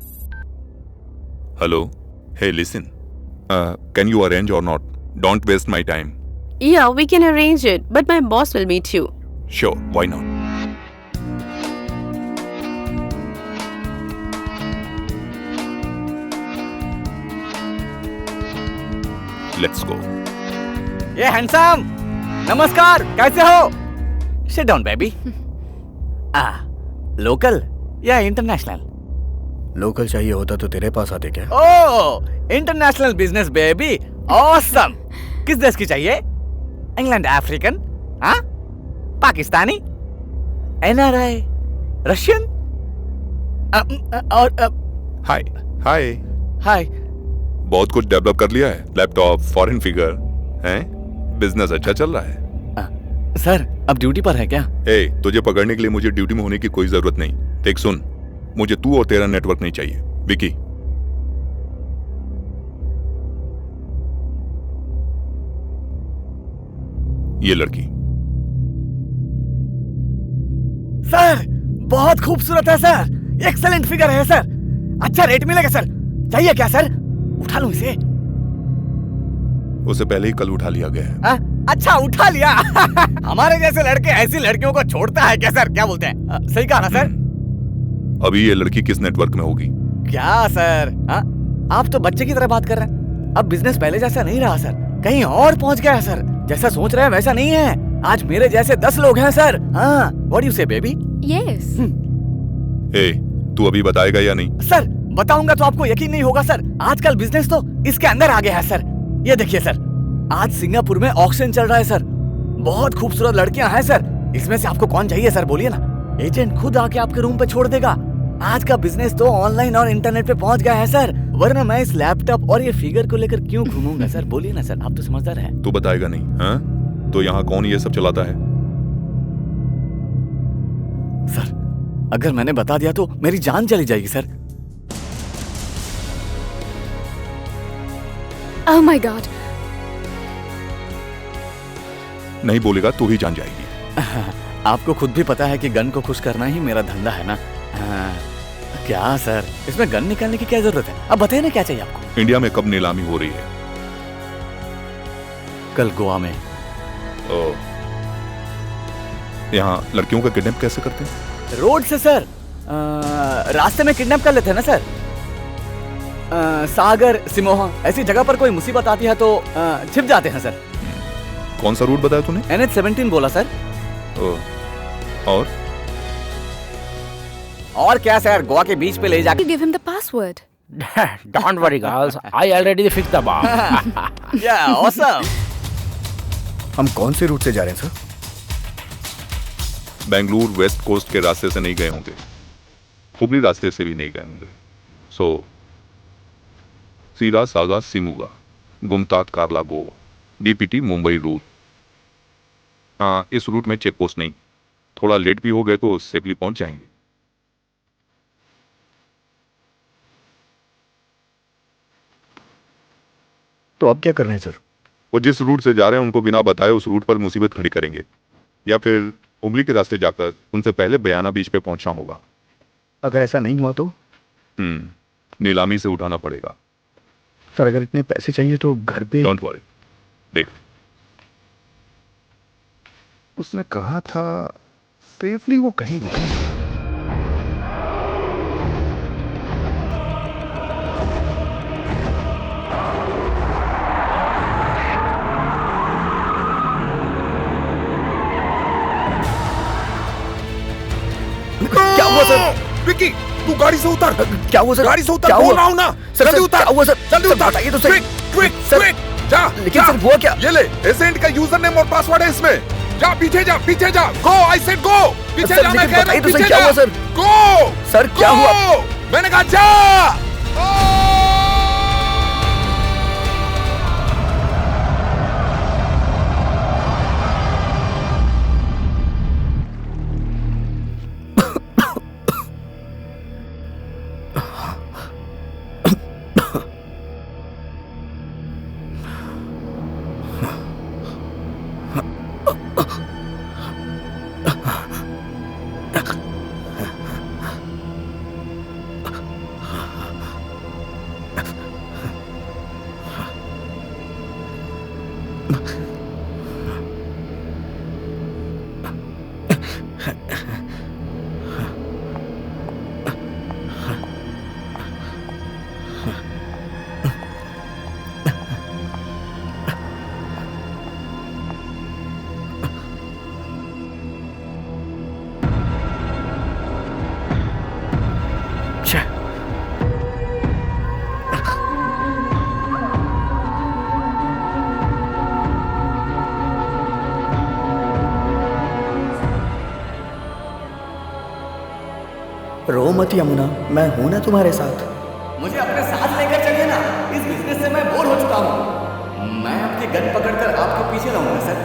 Hello, hey listen, can you arrange or not? Don't waste my time. Yeah, we can arrange it, but my boss will meet you. Sure, why not? Let's go. ये हैंडसम, नमस्कार, कैसे हो? Sit down, baby. लोकल या इंटरनेशनल? लोकल चाहिए होता तो तेरे पास आते क्या? ओह, इंटरनेशनल बिजनेस बेबी, ऑसम। किस देश की चाहिए? इंग्लैंड, अफ्रीकन, हाँ, पाकिस्तानी, NRI, रशियन, और हाय। बहुत कुछ डेवलप कर लिया है, लैपटॉप, फॉरेन फिगर, हैं? बिजनेस अच्छा चल रहा है। सर, अब ड्यूटी पर है क्या? तुझे पकड़ने के लिए मुझे ड्यूटी में होने की कोई जरूरत नहीं। देख सुन, मुझे तू और तेरा नेटवर्क नहीं चाहिए। विकी, ये लड़की। सर, बहुत खूबसूरत है सर, एक्सेलेंट फिगर है सर, अच्छा रेट मिलेगा सर। चाहिए क्या सर? उठा लूं इसे? उसे पहले ही कल उठा लिया गया है। अच्छा, उठा लिया। हमारे जैसे लड़के ऐसी लड़कियों को छोड़ता है क्या सर? क्या बोलते हैं? सही कहा ना सर? अभी ये लड़की किस नेटवर्क में होगी? क्या सर, आप तो बच्चे की तरह बात कर रहे हैं। अब बिजनेस पहले जैसा नहीं रहा सर, कहीं और पहुंच गया है सर। जैसा सोच रहे हैं वैसा नहीं है। आज मेरे जैसे 10 लोग हैं सर। व्हाट यू से बेबी? यस। तू अभी बताएगा या नहीं? सर, बताऊंगा तो आपको यकीन नहीं होगा सर। आजकल बिजनेस तो इसके अंदर आ गया है सर। ये देखिए सर, आज सिंगापुर में ऑक्शन चल रहा है सर। बहुत खूबसूरत लड़कियां हैं सर। इसमें से आपको कौन चाहिए सर, बोलिए ना। एजेंट खुद आके आपके रूम पे छोड़ देगा। आज का बिजनेस तो ऑनलाइन और इंटरनेट पे पहुंच गया है सर, वरना मैं इस लैपटॉप और ये फिगर को लेकर क्यों घूमूंगा सर? बोलिए ना सर, आप तो समझदार हैं। तू बताएगा नहीं? हाँ, तो यहाँ कौन ये सब चलाता है? सर, अगर मैंने बता दिया तो मेरी जान चली जाएगी सर। Oh my God. नहीं बोलेगा तो ही जान जाएगी। आपको खुद भी पता है कि गन को खुश करना ही मेरा धंधा है ना। क्या सर, इसमें गन निकालने की क्या जरूरत है? अब बताइए ना, क्या चाहिए आपको? इंडिया में कब नीलामी हो रही है? कल गोवा में। यहाँ लड़कियों का किडनैप कैसे करते हैं? रोड से सर, रास्ते में किडनैप कर लेते हैं ना सर। सागर, सिमोहा ऐसी जगह पर कोई मुसीबत आती है तो छिप जाते हैं सर। कौन सा रूट बताया तूने? NH-17 बोला सर। और क्या सर, गोवा के बीच पे ले जाके। Give him the password. Don't worry, girls. I already fixed the bomb. Yeah, awesome. हम कौन से रूट से जा रहे हैं सर? बेंगलुरु वेस्ट कोस्ट के रास्ते से नहीं गए होंगे, हुबली रास्ते से भी नहीं गए होंगे। सो सीधा सागा सिमुगा, गुमतात कार्ला गोवा, DPT मुंबई रूट। हाँ, इस रूट में चेक पोस्ट नहीं। थोड़ा लेट भी हो गए तो सेफली पहुंच जाएंगे। तो अब क्या कर रहे हैं सर? वो जिस रूट से जा रहे हैं उनको बिना बताए उस रूट पर मुसीबत खड़ी करेंगे, या फिर हुबली के रास्ते जाकर उनसे पहले बयाना बीच पे पहुंचना होगा। अगर ऐसा नहीं हुआ तो? नीलामी से उठाना पड़ेगा। सर, अगर इतने पैसे चाहिए तो घर पे। डोंट वरी, देख उसने कहा था सेफली वो कहीं नहीं। क्या हुआ सर? विक्की, तू गाड़ी से उतर। क्या हुआ सर? गाड़ी से उतर, क्या बोल हुआ? रहा हूं ना। सर, जल्दी उतर। क्या हुआ सर? जल्दी सर, उतर। बताइए तो सही। Quick, quick, sir, quick. जा। लेकिन जा। सर हुआ क्या? ये ले, एजेंट का यूजर नेम और पासवर्ड है इसमें। जा पीछे जा, पीछे जा। गो, आई सेड गो। पीछे सर, जा, मैं लेकिन कह रहा बताइए हूं, तो सही पीछे क्या जा। हुआ सर? गो। सर, क्या गो। हुआ? मैंने कहा जा। रो मत यमुना, मैं हूं ना तुम्हारे साथ। मुझे अपने साथ लेकर चलिए ना, इस बिजनेस से मैं बोर हो चुका हूँ। मैं आपकी गन पकड़कर आपके पीछे रहूंगा सर।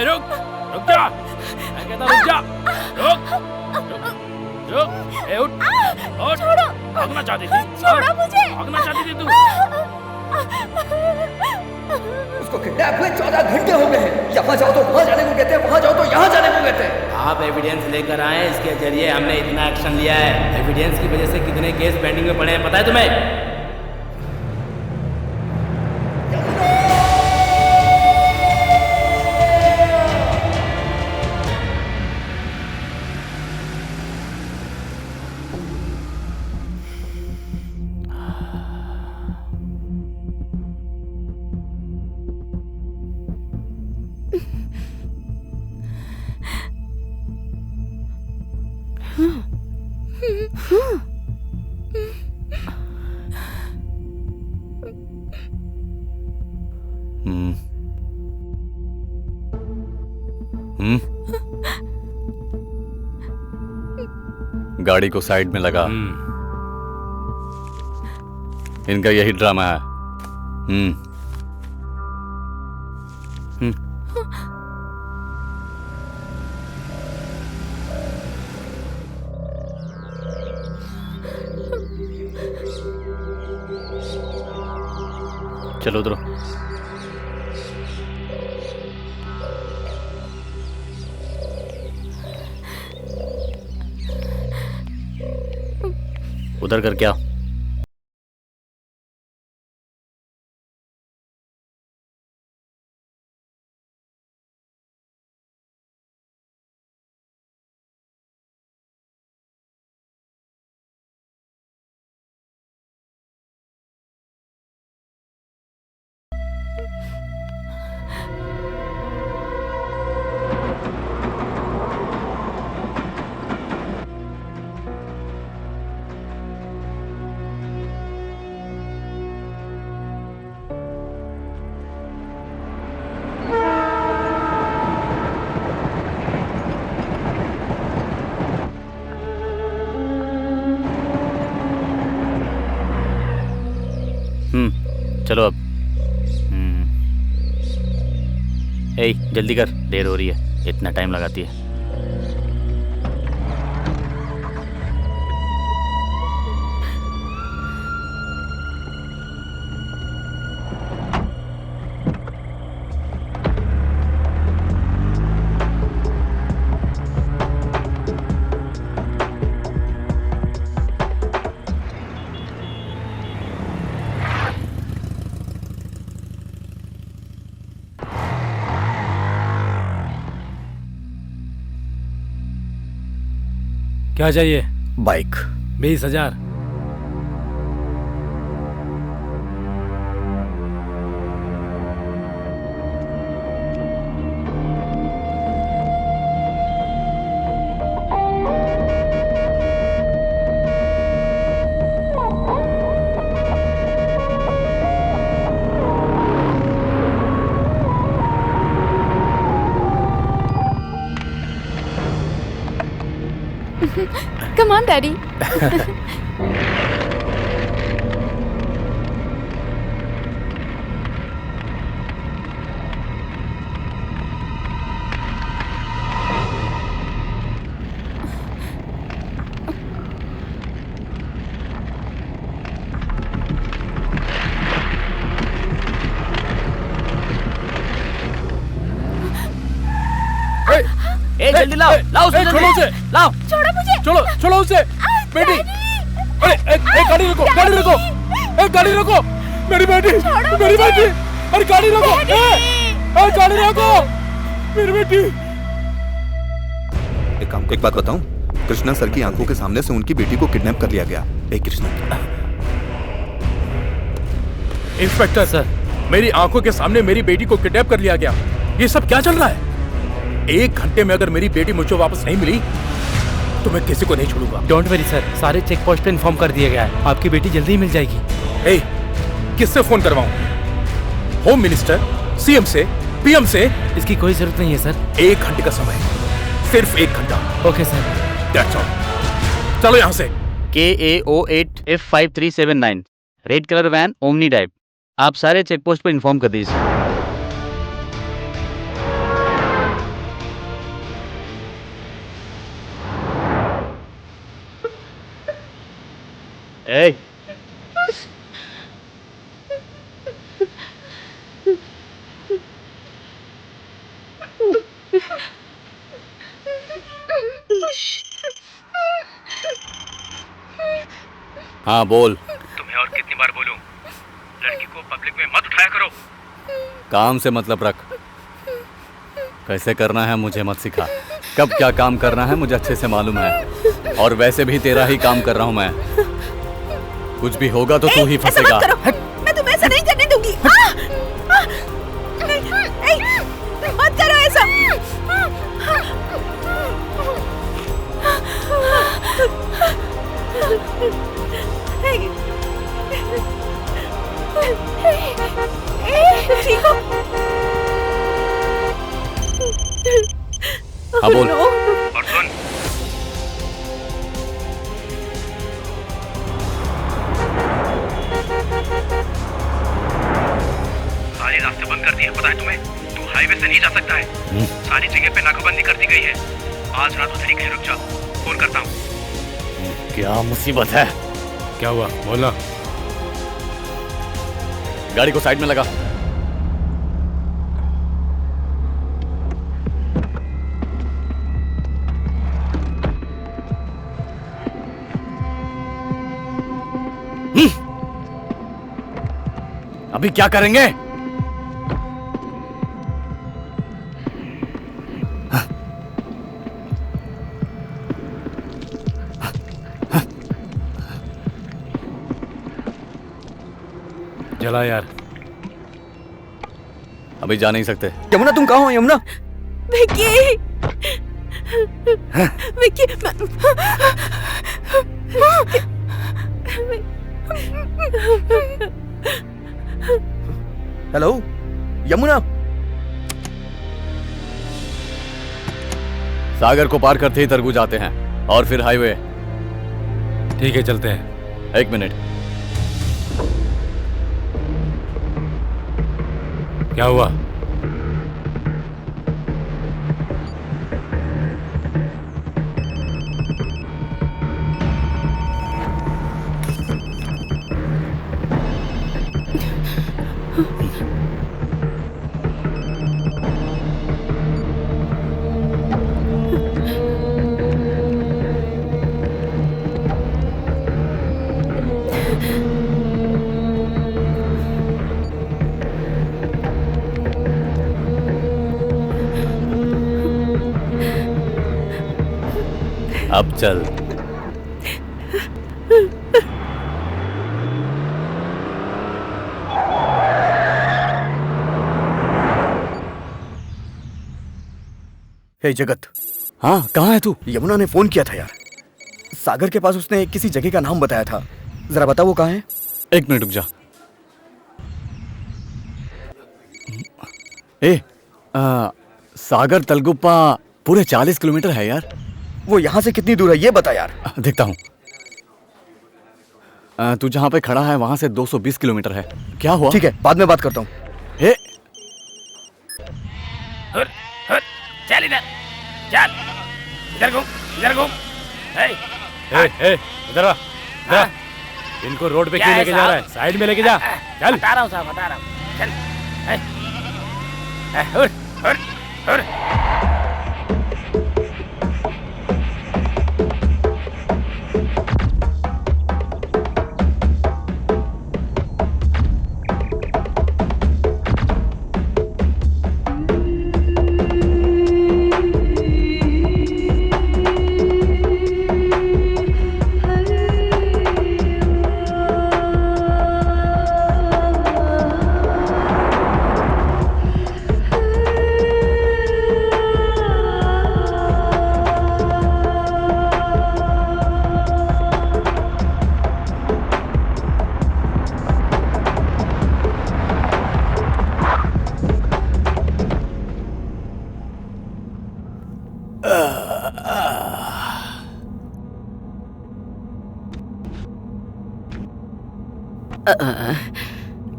रुक रुक जा, मैं कहता रुक जा, रुक, उठ, छोड़ो, भागना चाहती थी, छोड़ो मुझे, भागना चाहती थी तू। उसको किडनैप हुए 14 घंटे हो गए हैं। यहाँ जाओ तो वहाँ जाने को कहते हैं, वहाँ जाओ तो यहाँ जाने को कहते हैं। आप एविडेंस लेकर आए, इसके जरिए हमने इतना एक्शन लिया है। एविडेंस की वजह से कितने केस पेंडिंग में पड़े हैं पता है तुम्हें? गाड़ी को साइड में लगा। इनका यही ड्रामा है। चलो उधर। उधर कर क्या? चलो अब। जल्दी कर, देर हो रही है, इतना टाइम लगाती है। क्या चाहिए? बाइक। 20,000। Come on, Daddy. ए जल्दी लाओ, लाओ उसे, छोड़ो उसे, लाओ। छोड़ो मुझे। छोड़ो उसे। बेटी, गाड़ी रोको, गाड़ी रोको, गाड़ी रोको, मेरी बेटी, मेरी बेटी, अरे गाड़ी रोको, गाड़ी रोको, मेरी बेटी। एक बात बताऊं, कृष्णा सर की आंखों के सामने से उनकी बेटी को किडनैप कर लिया गया। कृष्णा। इंस्पेक्टर सर, मेरी आंखों के सामने मेरी बेटी को किडनैप कर लिया गया। ये सब क्या चल रहा है? 1 घंटे में अगर मेरी बेटी मुझे वापस नहीं मिली तो मैं किसी को नहीं छोड़ूंगा। डोंट वरी सर, सारे चेक पोस्ट पे इन्फॉर्म कर दिया गया है। आपकी बेटी जल्दी ही मिल जाएगी। किससे फोन करवाऊं? होम मिनिस्टर, सीएम से, पीएम से? इसकी कोई जरूरत नहीं है सर। 1 घंटे का समय, सिर्फ 1 घंटा। Okay sir. That's all. चलो यहाँ से। KA08F5379 red colour van Omni type. आप सारे चेक पोस्ट पर इन्फॉर्म कर दीजिए। ए हाँ बोल। तुम्हें और कितनी बार बोलूं, लड़की को पब्लिक में मत उठाया करो। काम से मतलब रख। कैसे करना है मुझे मत सिखा। कब क्या काम करना है मुझे अच्छे से मालूम है, और वैसे भी तेरा ही काम कर रहा हूँ मैं। कुछ भी होगा तो तू ही फंसेगा। मैं तुम्हें ऐसा नहीं करने दूंगी। मत करो ऐसा। ठीक हो? हाँ बोल। और सुन, सारे रास्ते बंद कर दिए, पता है तुम्हें? तू हाईवे से नहीं जा सकता है। सारी जगह पे नाकाबंदी कर दी गई है। आज रात उधर ही कहीं रुक जा, फोन करता हूँ। क्या मुसीबत है? क्या हुआ? बोला। गाड़ी को साइड में लगा। अभी क्या करेंगे? चला यार। अभी जा नहीं सकते। यमुना तुम कहाँ हो यमुना? विक्की, विक्की, हेलो यमुना। सागर को पार करते ही तरबूज आते हैं और फिर हाईवे। ठीक है चलते हैं। 1 मिनट। क्या हुआ? अब चल। हे जगत। हाँ, कहाँ है तू? यमुना ने फोन किया था यार। सागर के पास उसने किसी जगह का नाम बताया था, जरा बता वो कहाँ है। 1 मिनट रुक जा। सागर तलगुप्पा पूरे 40 किलोमीटर है यार। वो यहाँ से कितनी दूर है ये बता यार। देखता हूँ। तू जहाँ पे खड़ा है वहां से 220 किलोमीटर है। क्या हुआ? ठीक है, बाद में बात करता हूँ। चल इधर, चल इधर घूम, इधर घूम। इधर आ, जा। इनको रोड पे क्यों लेके जा रहा है? साइड में लेके जा। चल। बता रहा हूँ साहब, बता रहा हूँ। चल।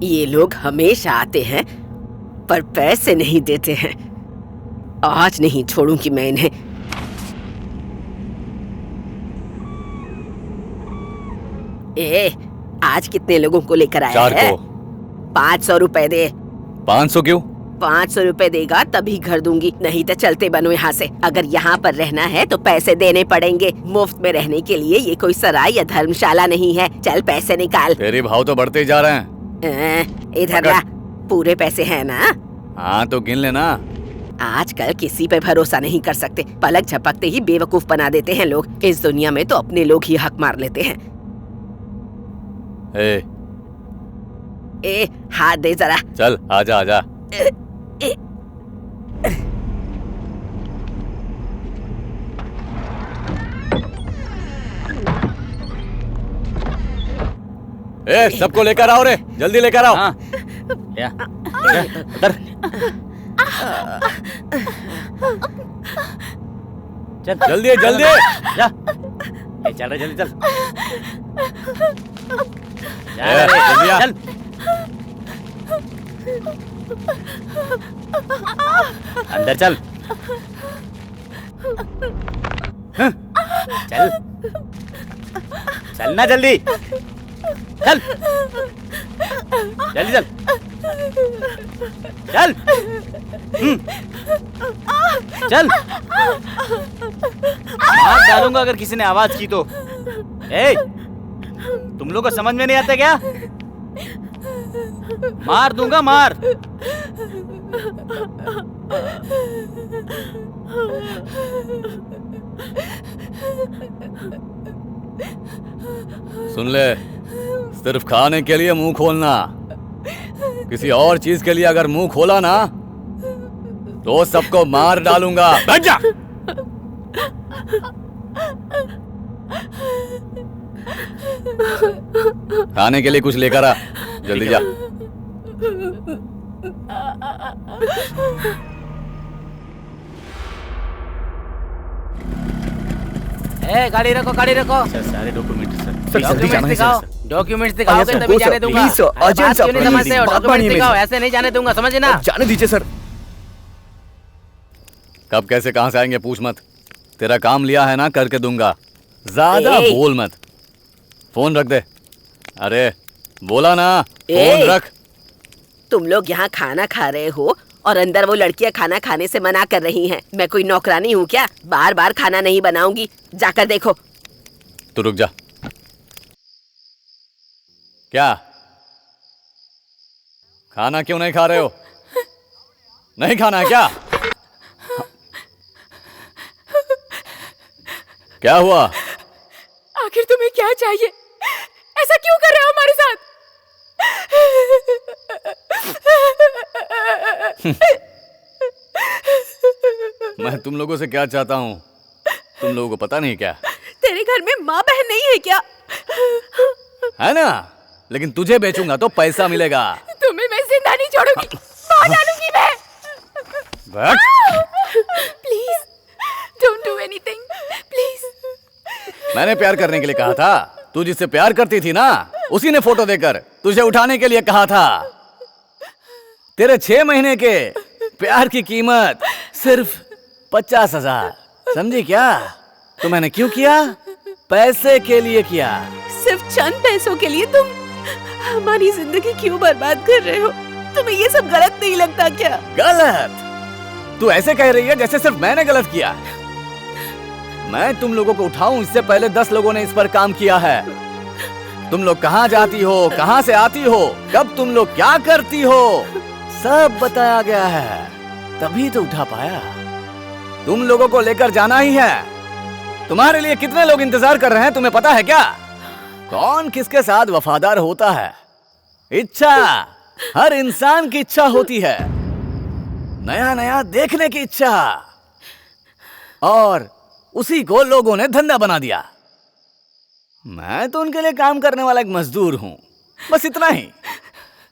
ये लोग हमेशा आते हैं पर पैसे नहीं देते हैं। आज नहीं छोड़ूंगी मैं इन्हें। आज कितने लोगों को लेकर आया है? 500 रुपए दे। 500 क्यों? 500 रुपए देगा तभी घर दूंगी, नहीं तो चलते बनो यहाँ से। अगर यहाँ पर रहना है तो पैसे देने पड़ेंगे। मुफ्त में रहने के लिए ये कोई सराय या धर्मशाला नहीं है। चल पैसे निकाल। तेरे भाव तो बढ़ते ही जा रहे हैं। इधर ला, पूरे पैसे हैं ना? हाँ तो गिन लेना। आजकल किसी पे भरोसा नहीं कर सकते, पलक झपकते ही बेवकूफ बना देते हैं लोग। इस दुनिया में तो अपने लोग ही हक मार लेते हैं। हाथ दे जरा। चल आजा आजा। सबको लेकर आओ रे, जल्दी लेकर आओ। उधर चल जल्दी जल्दी जा। चल रहे, जल्दी चल। जल्दी आ। चल। अंदर चल। चल चलना जल्दी। चल जल्दी चल। चल चल। मार डालूंगा अगर किसी ने आवाज की तो। तुम लोग को समझ में नहीं आता क्या? मार दूंगा, मार। सुन ले, सिर्फ खाने के लिए मुंह खोलना। किसी और चीज के लिए अगर मुंह खोला ना तो सबको मार डालूंगा। बैठ जा। खाने के लिए कुछ लेकर आ, जल्दी जा। गाड़ी रखो, गाड़ी रखो। सर सारे डॉक्यूमेंट सर। डॉक्यूमेंट्स दिखाओ, डॉक्यूमेंट्स दिखाओगे तभी जाने दूंगा। प्लीज सर, अर्जेंट सर, नहीं समझते हो? डॉक्यूमेंट्स दिखाओ, ऐसे नहीं जाने दूंगा, समझे ना? जाने दीजिए सर। कब कैसे कहां से आएंगे पूछ मत। तेरा काम लिया है ना, करके दूंगा। ज्यादा बोल मत। फोन रख दे। अरे बोला ना, फोन रख। तुम लोग यहाँ खाना खा रहे हो और अंदर वो लड़कियां खाना खाने से मना कर रही हैं। मैं कोई नौकरानी हूँ क्या? बार बार खाना नहीं बनाऊंगी, जाकर देखो। तू रुक जा। क्या खाना क्यों नहीं खा रहे हो? नहीं खाना है क्या? क्या हुआ? आखिर तुम्हें क्या चाहिए? ऐसा क्यों कर रहे हो हमारे साथ? मैं तुम लोगों से क्या चाहता हूँ तुम लोगों को पता नहीं क्या? तेरे घर में माँ बहन नहीं है क्या? है ना, लेकिन तुझे बेचूंगा तो पैसा मिलेगा। तुम्हें मैं जिंदा नहीं छोड़ूंगी, मार डालूंगी मैं। Please don't do anything please. मैंने प्यार करने के लिए कहा था, तू जिससे प्यार करती थी ना उसी ने फोटो देकर तुझे उठाने के लिए कहा था। तेरे 6 महीने के प्यार की कीमत सिर्फ 50,000, समझी क्या? तो मैंने क्यों किया? पैसे के लिए किया। सिर्फ चंद पैसों के लिए तुम हमारी जिंदगी क्यों बर्बाद कर रहे हो? तुम्हें ये सब गलत नहीं लगता क्या? गलत? तू ऐसे कह रही है जैसे सिर्फ मैंने गलत किया। मैं तुम लोगों को उठाऊं इससे पहले 10 लोगों ने इस पर काम किया है। तुम लोग कहाँ जाती हो, कहाँ से आती हो, कब तुम लोग क्या करती हो, सब बताया गया है, तभी तो उठा पाया। तुम लोगों को लेकर जाना ही है। तुम्हारे लिए कितने लोग इंतजार कर रहे हैं तुम्हें पता है क्या? कौन किसके साथ वफादार होता है? इच्छा, हर इंसान की इच्छा होती है, नया नया देखने की इच्छा, और उसी को लोगों ने धंधा बना दिया। मैं तो उनके लिए काम करने वाला एक मजदूर हूं, बस इतना ही।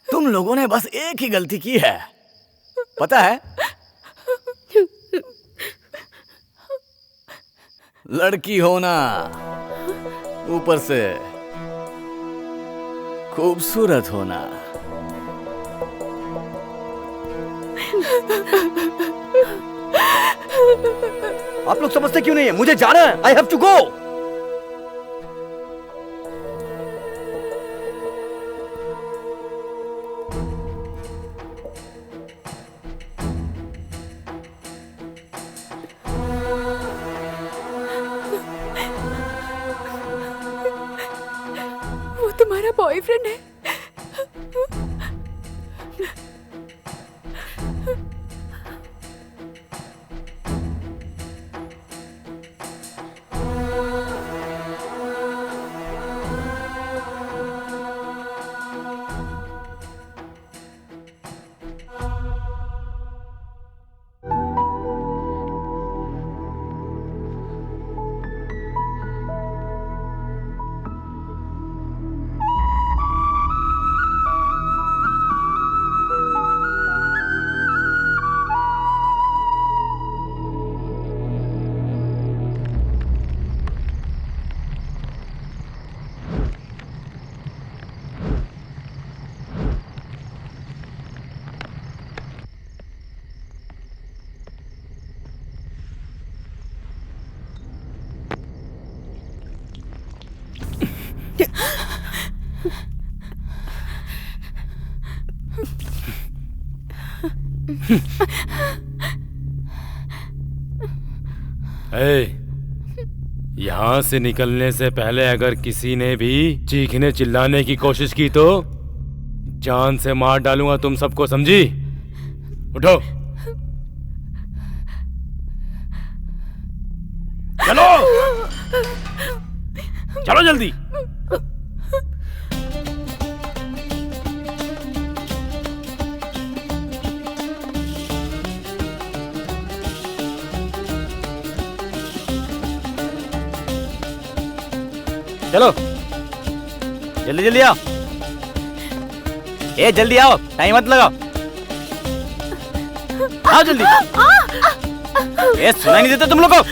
तुम लोगों ने बस एक ही गलती की है, पता है? लड़की होना, ऊपर से खूबसूरत होना। आप लोग समझते क्यों नहीं है? मुझे जाना है, आई हैव टू गो। वो तुम्हारा बॉयफ्रेंड है? यहाँ से निकलने से पहले अगर किसी ने भी चीखने चिल्लाने की कोशिश की तो जान से मार डालूंगा तुम सबको, समझी? उठो, चलो चलो जल्दी। चलो जल्दी जल्दी आओ, जल्दी आओ, टाइम मत लगाओ, आओ जल्दी। सुनाई नहीं देता तुम लोग को?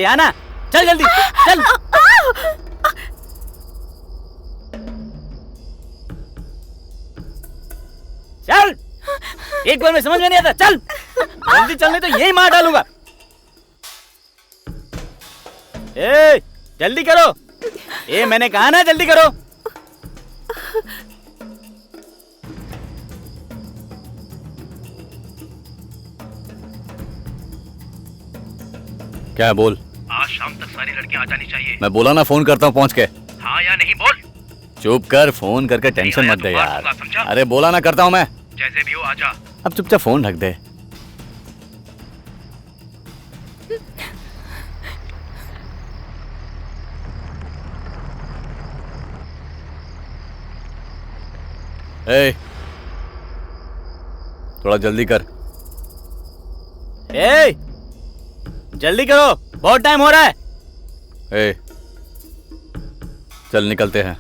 आना, चल जल्दी चल। चल, एक बार में समझ में नहीं आता, चल जल्दी चल, नहीं तो यही मार डालूंगा। जल्दी करो, मैंने कहा ना जल्दी करो। क्या है, बोल। आज शाम तक सारी लड़कियां आ जानी चाहिए। मैं बोला ना फोन करता हूँ पहुँच के। हाँ या नहीं बोल। चुप कर, फोन करके टेंशन मत दे यार। अरे बोला ना करता हूँ मैं। जैसे भी हो आजा। अब चुपचाप फोन रख दे। थोड़ा जल्दी कर। ए, जल्दी करो, बहुत टाइम हो रहा है। ए, चल निकलते हैं।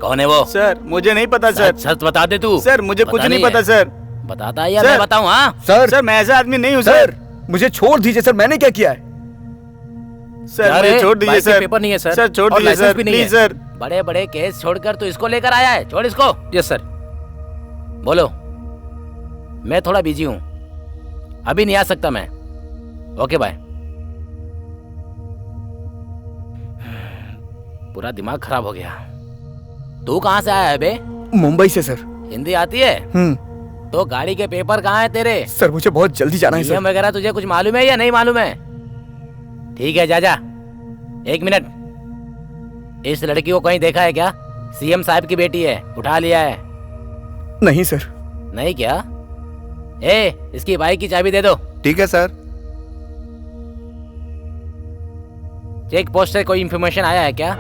कौन है वो? सर मुझे नहीं पता सर। सच बता दे तू। सर मुझे कुछ नहीं पता सर। बताता है या मैं बताऊं? हाँ सर मैं ऐसा आदमी नहीं हूँ सर। मुझे छोड़ दीजिए सर, मैंने क्या किया है? सर मुझे छोड़ दीजिए सर। पेपर नहीं है सर। सर छोड़ दीजिए सर, प्लीज सर। बड़े बड़े केस छोड़कर तू इसको लेकर आया है, छोड़ इसको। Yes sir. बोलो। मैं थोड़ा बिजी हूँ, अभी नहीं आ सकता मैं। Okay bye. पूरा दिमाग खराब हो गया। तू कहाँ से आया है बे? मुंबई से सर। हिंदी आती है? तो गाड़ी के पेपर कहाँ है तेरे? सर मुझे बहुत जल्दी जाना है सर। नियम वगैरह तुझे कुछ मालूम है या नहीं मालूम है? ठीक है जा जा। एक मिनट, इस लड़की को कहीं देखा है क्या? सीएम साहब की बेटी है, उठा लिया है? नहीं सर। नहीं क्या? ए, इसकी बाइक की चाबी दे दो। ठीक है सर। चेक पोस्ट से कोई इंफॉर्मेशन आया है क्या?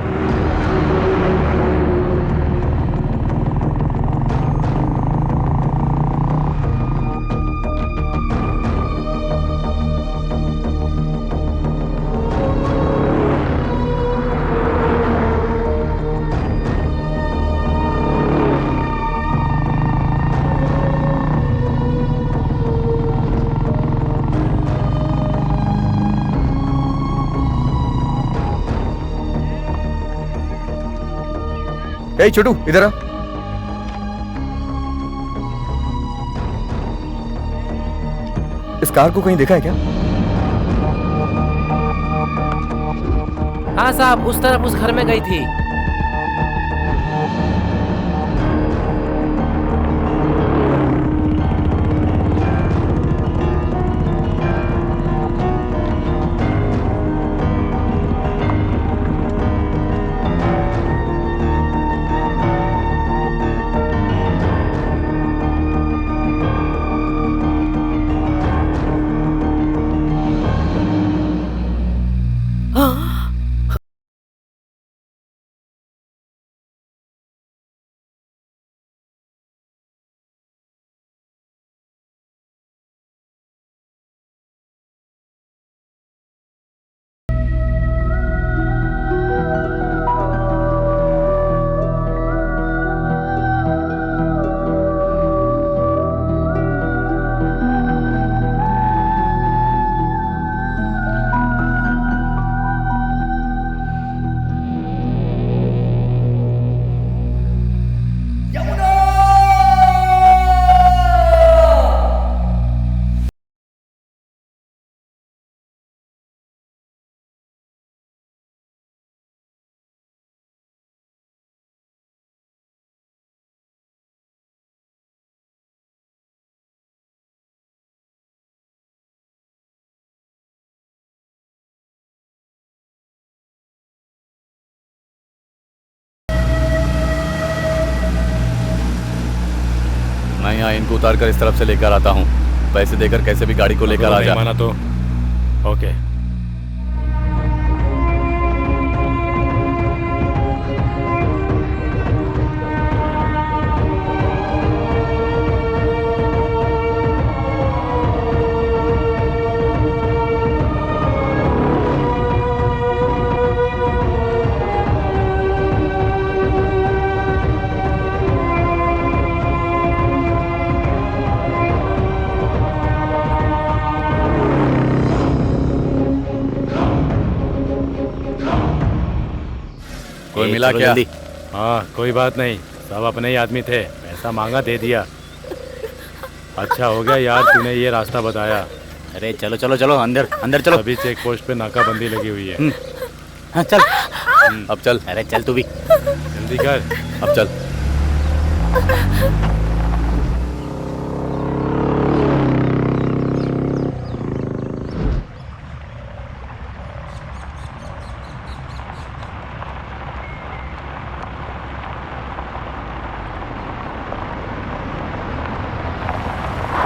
ए छोटू इधर आ। इस कार को कहीं देखा है क्या? हाँ साहब, उस तरफ उस घर में गई थी। मैं यहाँ इनको उतार कर इस तरफ से लेकर आता हूँ। पैसे देकर कैसे भी गाड़ी को लेकर आ जा। माना तो ओके। कोई मिला क्या? हाँ कोई बात नहीं, सब अपने ही आदमी थे, पैसा मांगा दे दिया। अच्छा हो गया यार तूने ये रास्ता बताया। अरे चलो चलो चलो अंदर अंदर चलो। अभी चेक पोस्ट पे नाकाबंदी लगी हुई है। हाँ चल। अब चल। अरे चल तू भी जल्दी कर। अब चल।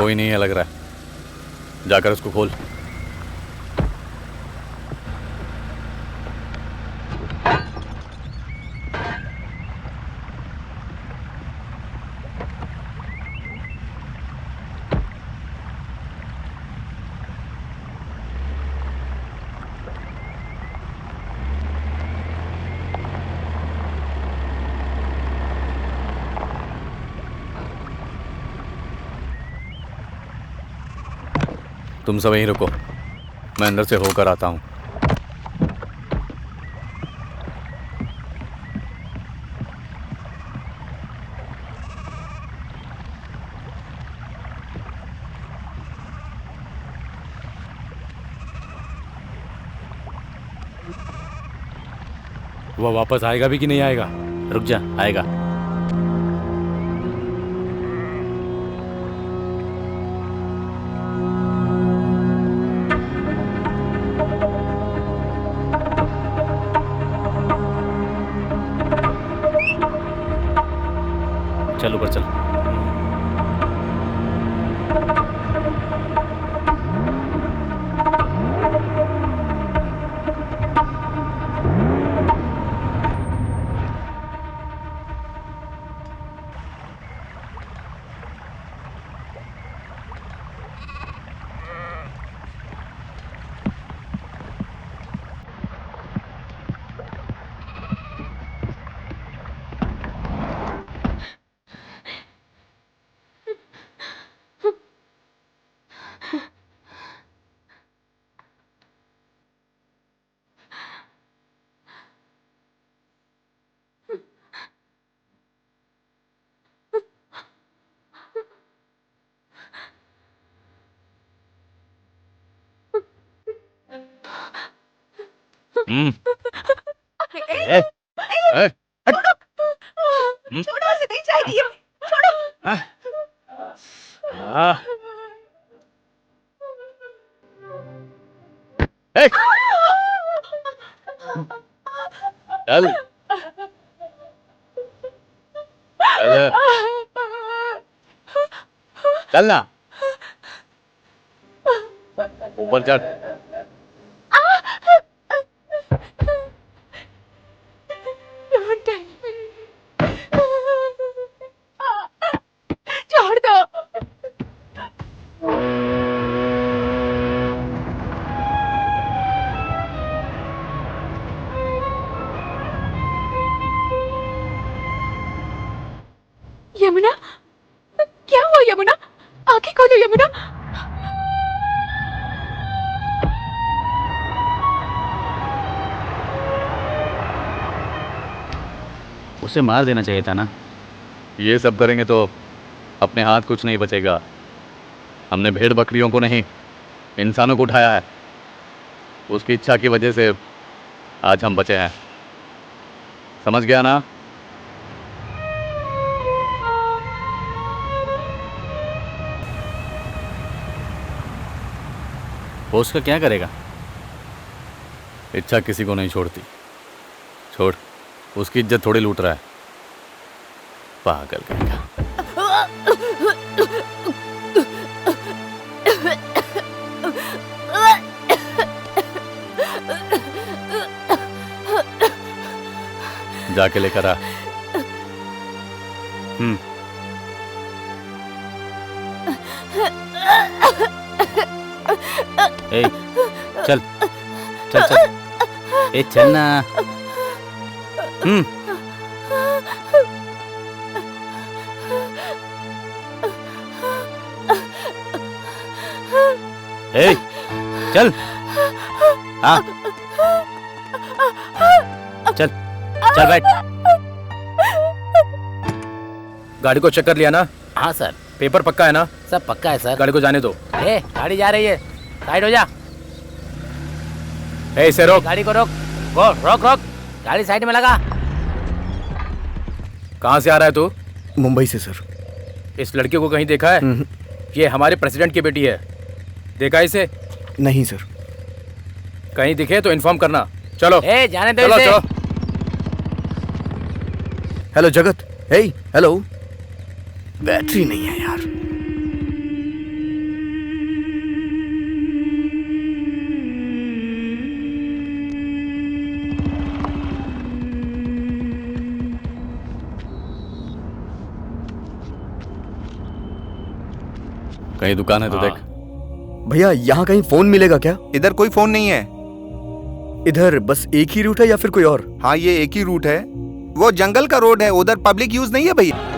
कोई नहीं है लग रहा है, जाकर उसको खोल। तुम सब यहीं रुको, मैं अंदर से होकर आता हूँ। वो वापस आएगा भी कि नहीं आएगा? रुक जा, आएगा। चल ऊपर चल। छोड़ो, उसे नहीं चाहिए, छोड़ो। चल चल ना, ऊपर चढ़। छोड़ दो। यमुना, क्या हुआ यमुना? आंखें खोलो यमुना। उसे मार देना चाहिए था ना। ये सब करेंगे तो अपने हाथ कुछ नहीं बचेगा। हमने भेड़ बकरियों को नहीं, इंसानों को उठाया है। उसकी इच्छा की वजह से आज हम बचे हैं, समझ गया ना? वो उसका क्या करेगा? इच्छा किसी को नहीं छोड़ती। छोड़, उसकी इज्जत थोड़ी लूट रहा है, पागल कहेगा। जाके लेकर आ। ए, चल चल चल, ए चल ना। ए, चल। हाँ, चल चल बैठ। गाड़ी को चेक कर लिया ना? हाँ सर। पेपर पक्का है ना? सब पक्का है सर। गाड़ी को जाने दो। गाड़ी जा रही है, साइड हो जा। इसे रोक। गाड़ी को रोक, रोक रोक, गाड़ी साइड में लगा। कहाँ से आ रहा है तू? मुंबई से सर। इस लड़की को कहीं देखा है? ये हमारे प्रेसिडेंट की बेटी है। देखा इसे? नहीं सर। कहीं दिखे तो इन्फॉर्म करना। चलो। जाने दो चलो, इसे। चलो। हेलो जगत। हे हेलो। बैटरी नहीं है यार। कहीं दुकान है तो देख। भैया यहाँ कहीं फोन मिलेगा क्या? इधर कोई फोन नहीं है। इधर बस एक ही रूट है या फिर कोई और? हाँ, ये एक ही रूट है। वो जंगल का रोड है, उधर पब्लिक यूज नहीं है भैया।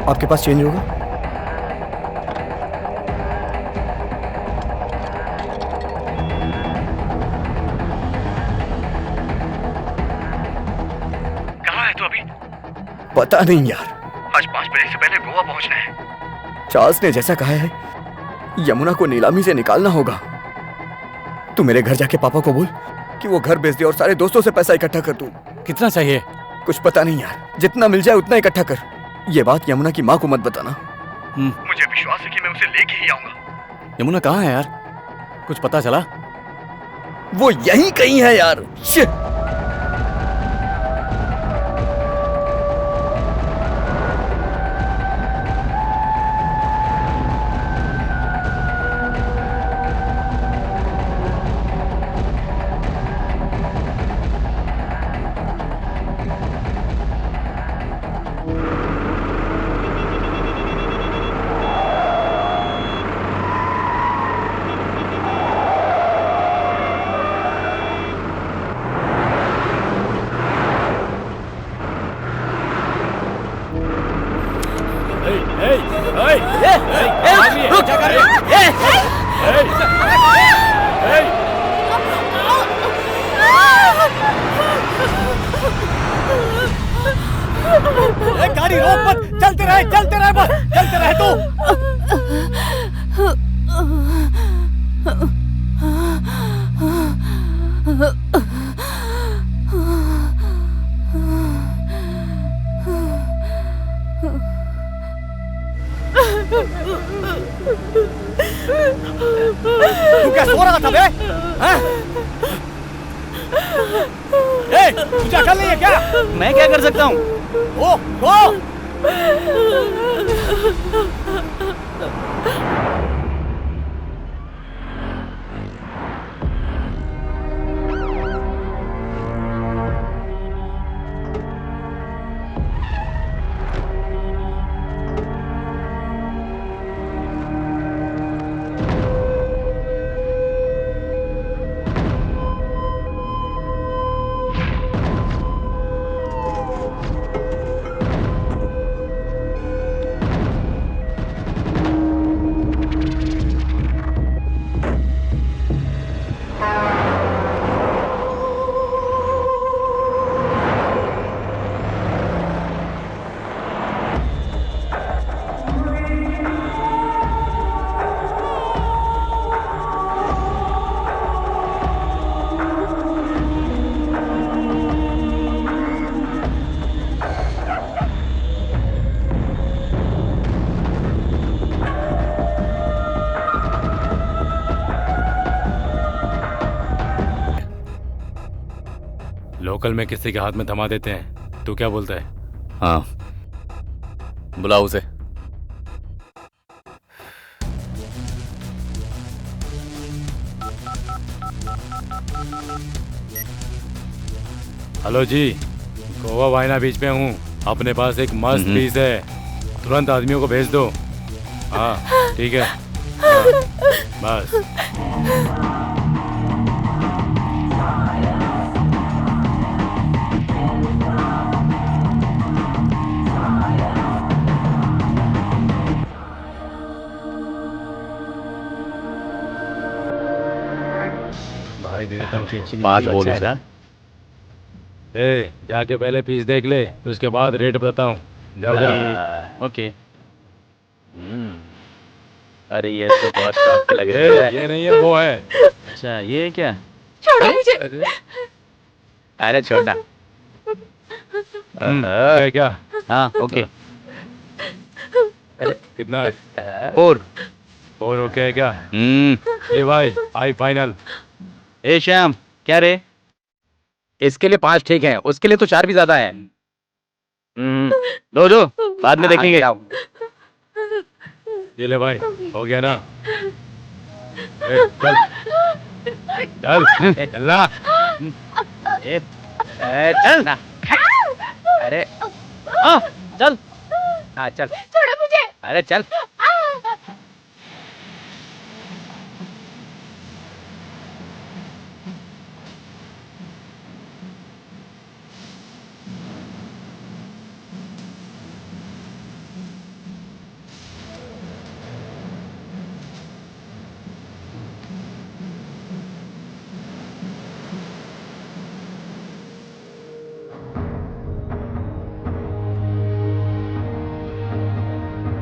आपके पास चेंज होगा? कहाँ है तू अभी? पता नहीं यार। आज 5 बजे से पहले गोवा पहुंचना है। चार्ल्स ने जैसा कहा है, यमुना को नीलामी से निकालना होगा। तू मेरे घर जाके पापा को बोल कि वो घर बेच दे और सारे दोस्तों से पैसा इकट्ठा कर दूं। कितना चाहिए? कुछ पता नहीं यार, जितना मिल जाए उतना इकट्ठा कर। ये बात यमुना की माँ को मत बताना। मुझे विश्वास है कि मैं उसे लेके ही आऊंगा। यमुना कहाँ है यार? कुछ पता चला? वो यहीं कहीं है यार। शिट। गाड़ी रोक मत, चलते रहे बस, चलते रहे तू। तू क्या सो रहा था बे? तुझे अकल नहीं है क्या? मैं क्या कर सकता हूँ? ओ लोकल में किसी के हाथ में थमा देते हैं। तू क्या बोलता है? हाँ, बुलाओ उसे। हेलो जी, गोवा वायना बीच पे हूँ। अपने पास एक मस्त पीस है, तुरंत आदमियों को भेज दो। हाँ ठीक है, बस। पाँच बोल उसे। जाके पहले पीस देख ले, उसके बाद रेट बताता हूँ। जाओ जाओ। ओके। अरे ये तो बहुत टॉप लग रहा है। ये नहीं है, वो है। अच्छा ये क्या? छोड़ो मुझे। अरे छोड़ना। है क्या? हाँ ओके। कितना है? 4 ओके है क्या? ये भाई आई फाइनल। ए श्याम क्या रे? इसके लिए 5 ठीक है, उसके लिए तो 4 भी ज्यादा है। दो बाद में देखेंगे। ये ले भाई, हो गया ना? चल चल चलना। चल ना। अरे चल। हाँ चल। छोड़ो मुझे। अरे चल।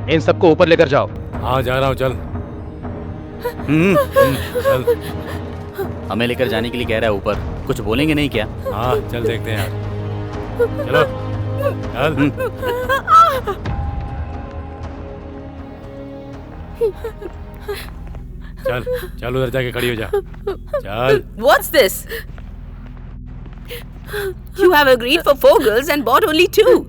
इन सबको ऊपर लेकर जाओ। हाँ जा रहा हूँ, चल। चल। हमें लेकर जाने के लिए कह रहा है ऊपर, कुछ बोलेंगे नहीं क्या? हाँ चल देखते हैं यार। चलो चल। चल चल उधर जाके खड़ी हो जा। चल। What's this? You have agreed for 4 girls and bought only 2.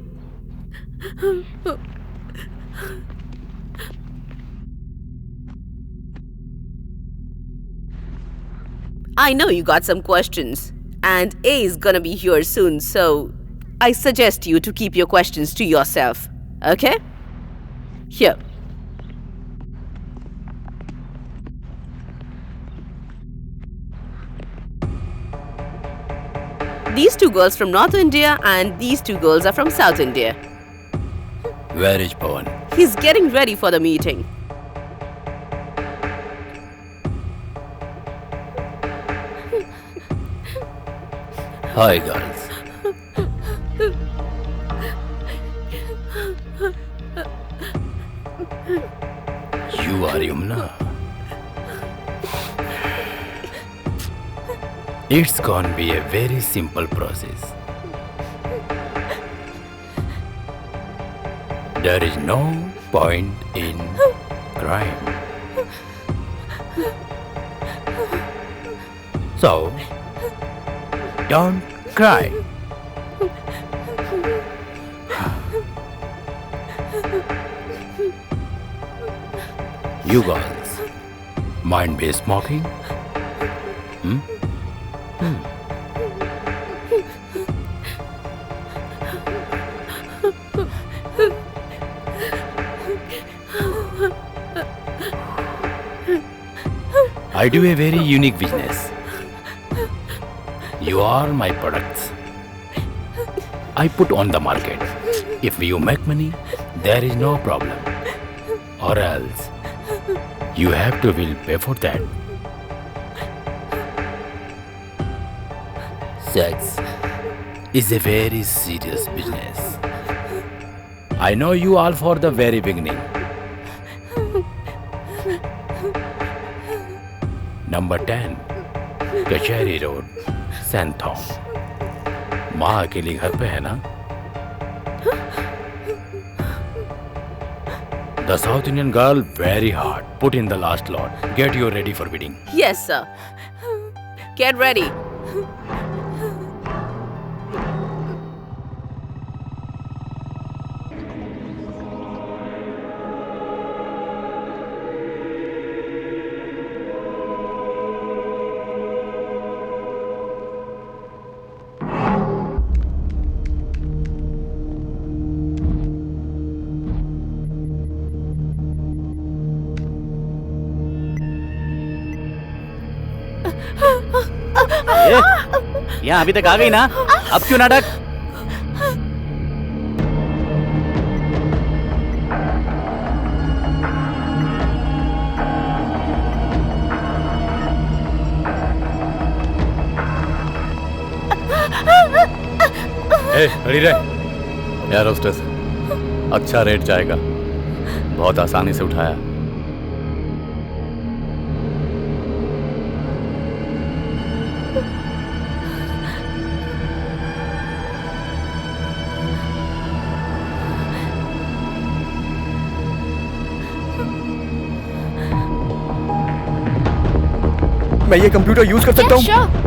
I know you got some questions, and A is gonna be here soon, so I suggest you to keep your questions to yourself, okay? Here. These 2 girls from North India and these 2 girls are from South India. Where is Pawan? He's getting ready for the meeting. Hi girls. You are Yumna. It's gonna be a very simple process. There is no point in crime. So, don't cry. You girls, mind be smoking? I do a very unique business. You are my products. I put on the market. If you make money, there is no problem. Or else, you have to will pay for that. Sex is a very serious business. I know you all for the very beginning. Number 10, Kacheri Road, Santhong. माँ अकेली घर पे है ना? The South Indian girl, very hard. Put in the last lot. Get you ready for bidding. Yes, sir. Get ready. यहाँ अभी तक आ गई ना? अब क्यों नाटक? खड़ी रह। यार होस्टेस, अच्छा रेट जाएगा, बहुत आसानी से उठाया। मैं ये कंप्यूटर यूज कर सकता हूँ?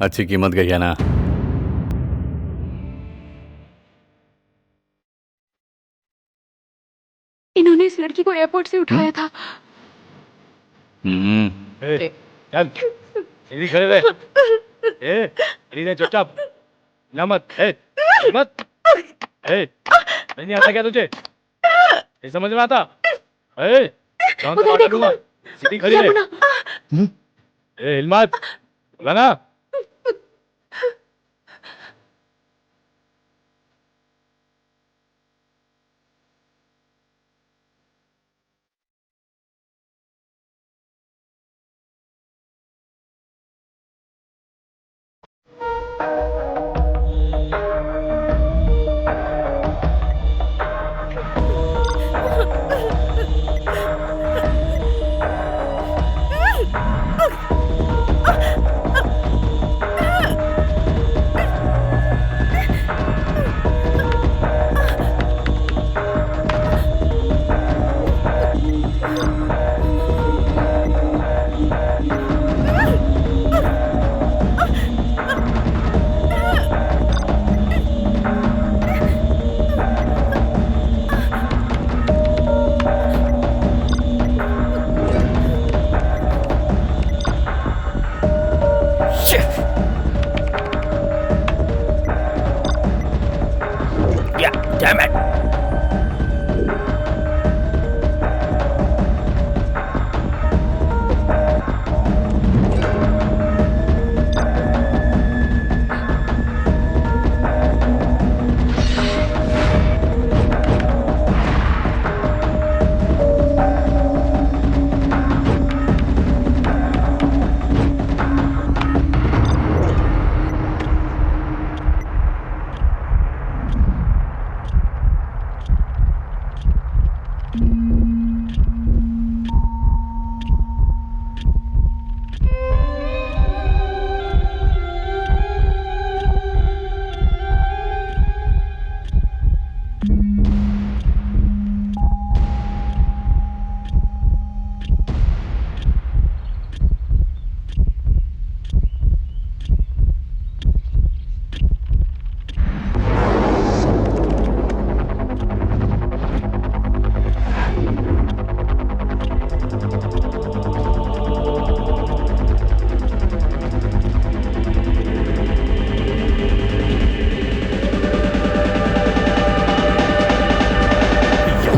अच्छी कीमत गई है ना? इन्होंने इस लड़की को एयरपोर्ट से उठाया था। चल, इधर खड़े रह। इधर चुपचाप, ना मत, मत। नहीं आता क्या तुझे? ये समझ में आता? उधर देखो, सीधी खड़ी रह। हिलमत, ना।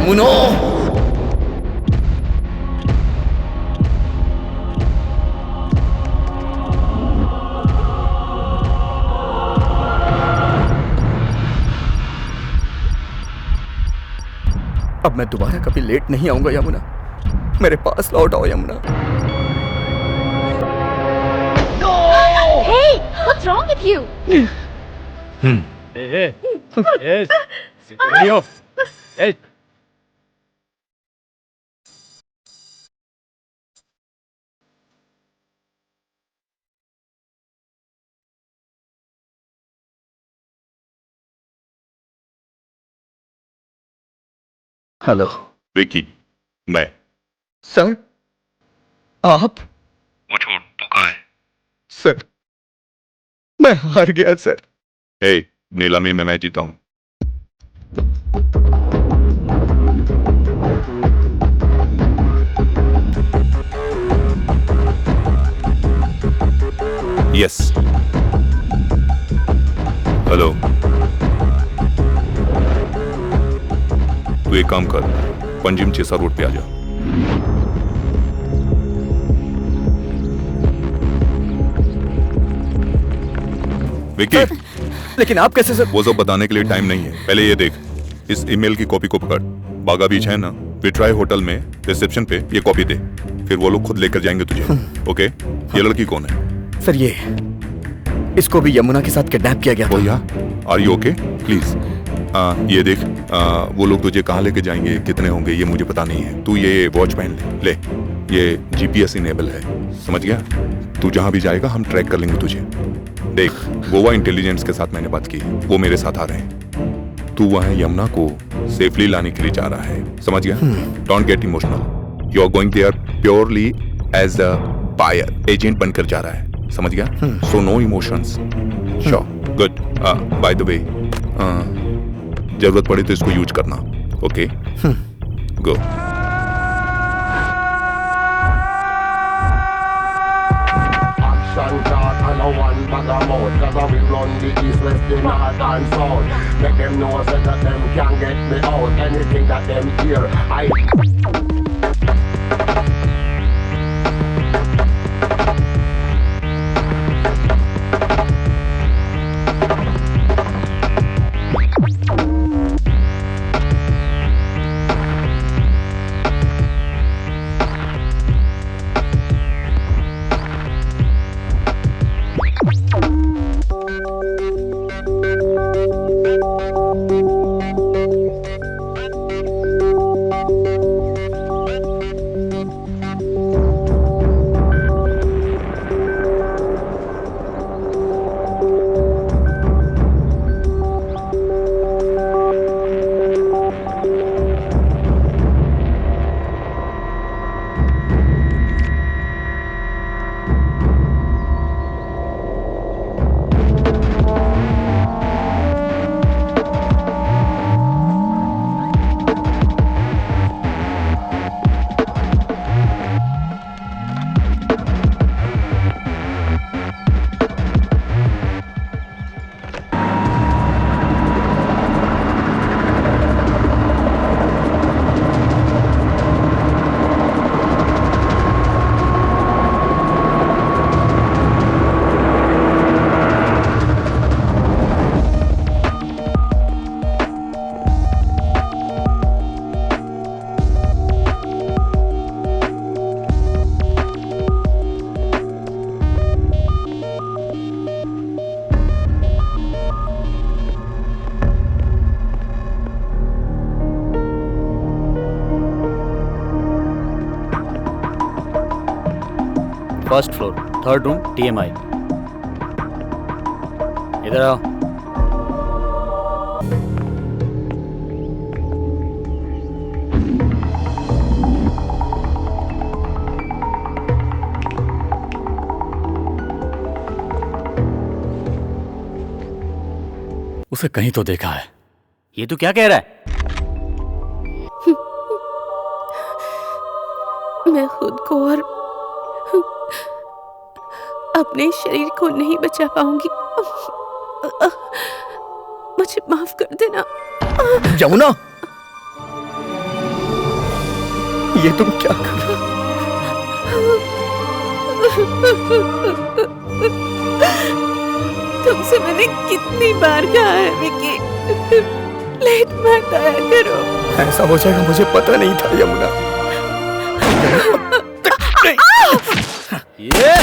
मुनो, अब मैं दोबारा कभी लेट नहीं आऊंगा यमुना। मेरे पास लौट आओ Yamuna. Hey, what's wrong with you? Hello Vicky, मैं। सर, आप? वो छोड़, तू कहाँ है? सर, मैं हार गया सर। नीलामी में मैं जीता हूँ। यस। हेलो, तू एक काम कर, पंजिम चेसा रोड पे आ जा। विकी, लेकिन आप कैसे सर? वो सब बताने के लिए टाइम नहीं है, पहले ये देख, इस ईमेल की कॉपी को पकड़। बागा बीच है ना, विट्राई होटल में रिसेप्शन पे ये कॉपी दे, फिर वो लोग खुद लेकर जाएंगे तुझे। ओके? ये लड़की कौन है? सर ये, इसको भी यमुना के साथ किडनैप किया गया था। Are you okay? प्लीज ये देख, वो लोग तुझे कहाँ लेके जाएंगे, कितने होंगे, ये मुझे पता नहीं है। तू ये वॉच पहन ले, ये जीपीएस इनेबल है, समझ गया? तू जहाँ भी जाएगा हम ट्रैक कर लेंगे तुझे। देख, गोवा इंटेलिजेंस के साथ मैंने बात की, वो मेरे साथ आ रहे हैं। तू वहाँ यमुना को सेफली लाने के लिए जा रहा है, समझ गया? Don't get emotional, you are going there purely as a buyer, agent बनकर जा रहा है, समझ गया? So no emotions. Sure, good. By the way, जरूरत पड़े तो इसको यूज करना, okay? Go. One bag of mouth, cause we run the east, west, the north and south. Make them know so that them can't get me out. Anything that them hear, I... first floor, third room, TMI। इधर आओ। उसे कहीं तो देखा है। ये तू क्या कह रहा है? मैं खुद को और अपने शरीर को नहीं बचा पाऊंगी। मुझे माफ कर देना। यमुना, ये तुम क्या कर रहे हो? तुमसे मैंने कितनी बार कहा है विकी, लेट मत आया करो। ऐसा हो जाएगा मुझे पता नहीं था यमुना। ये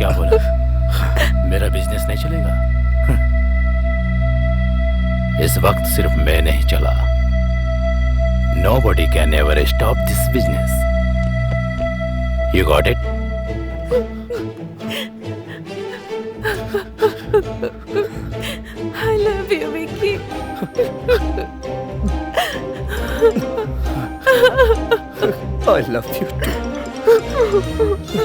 क्या बोला? मेरा बिजनेस नहीं चलेगा? इस वक्त सिर्फ मैं नहीं चला। Nobody can ever stop this business. You got it? I love you, Vicky. I love you too.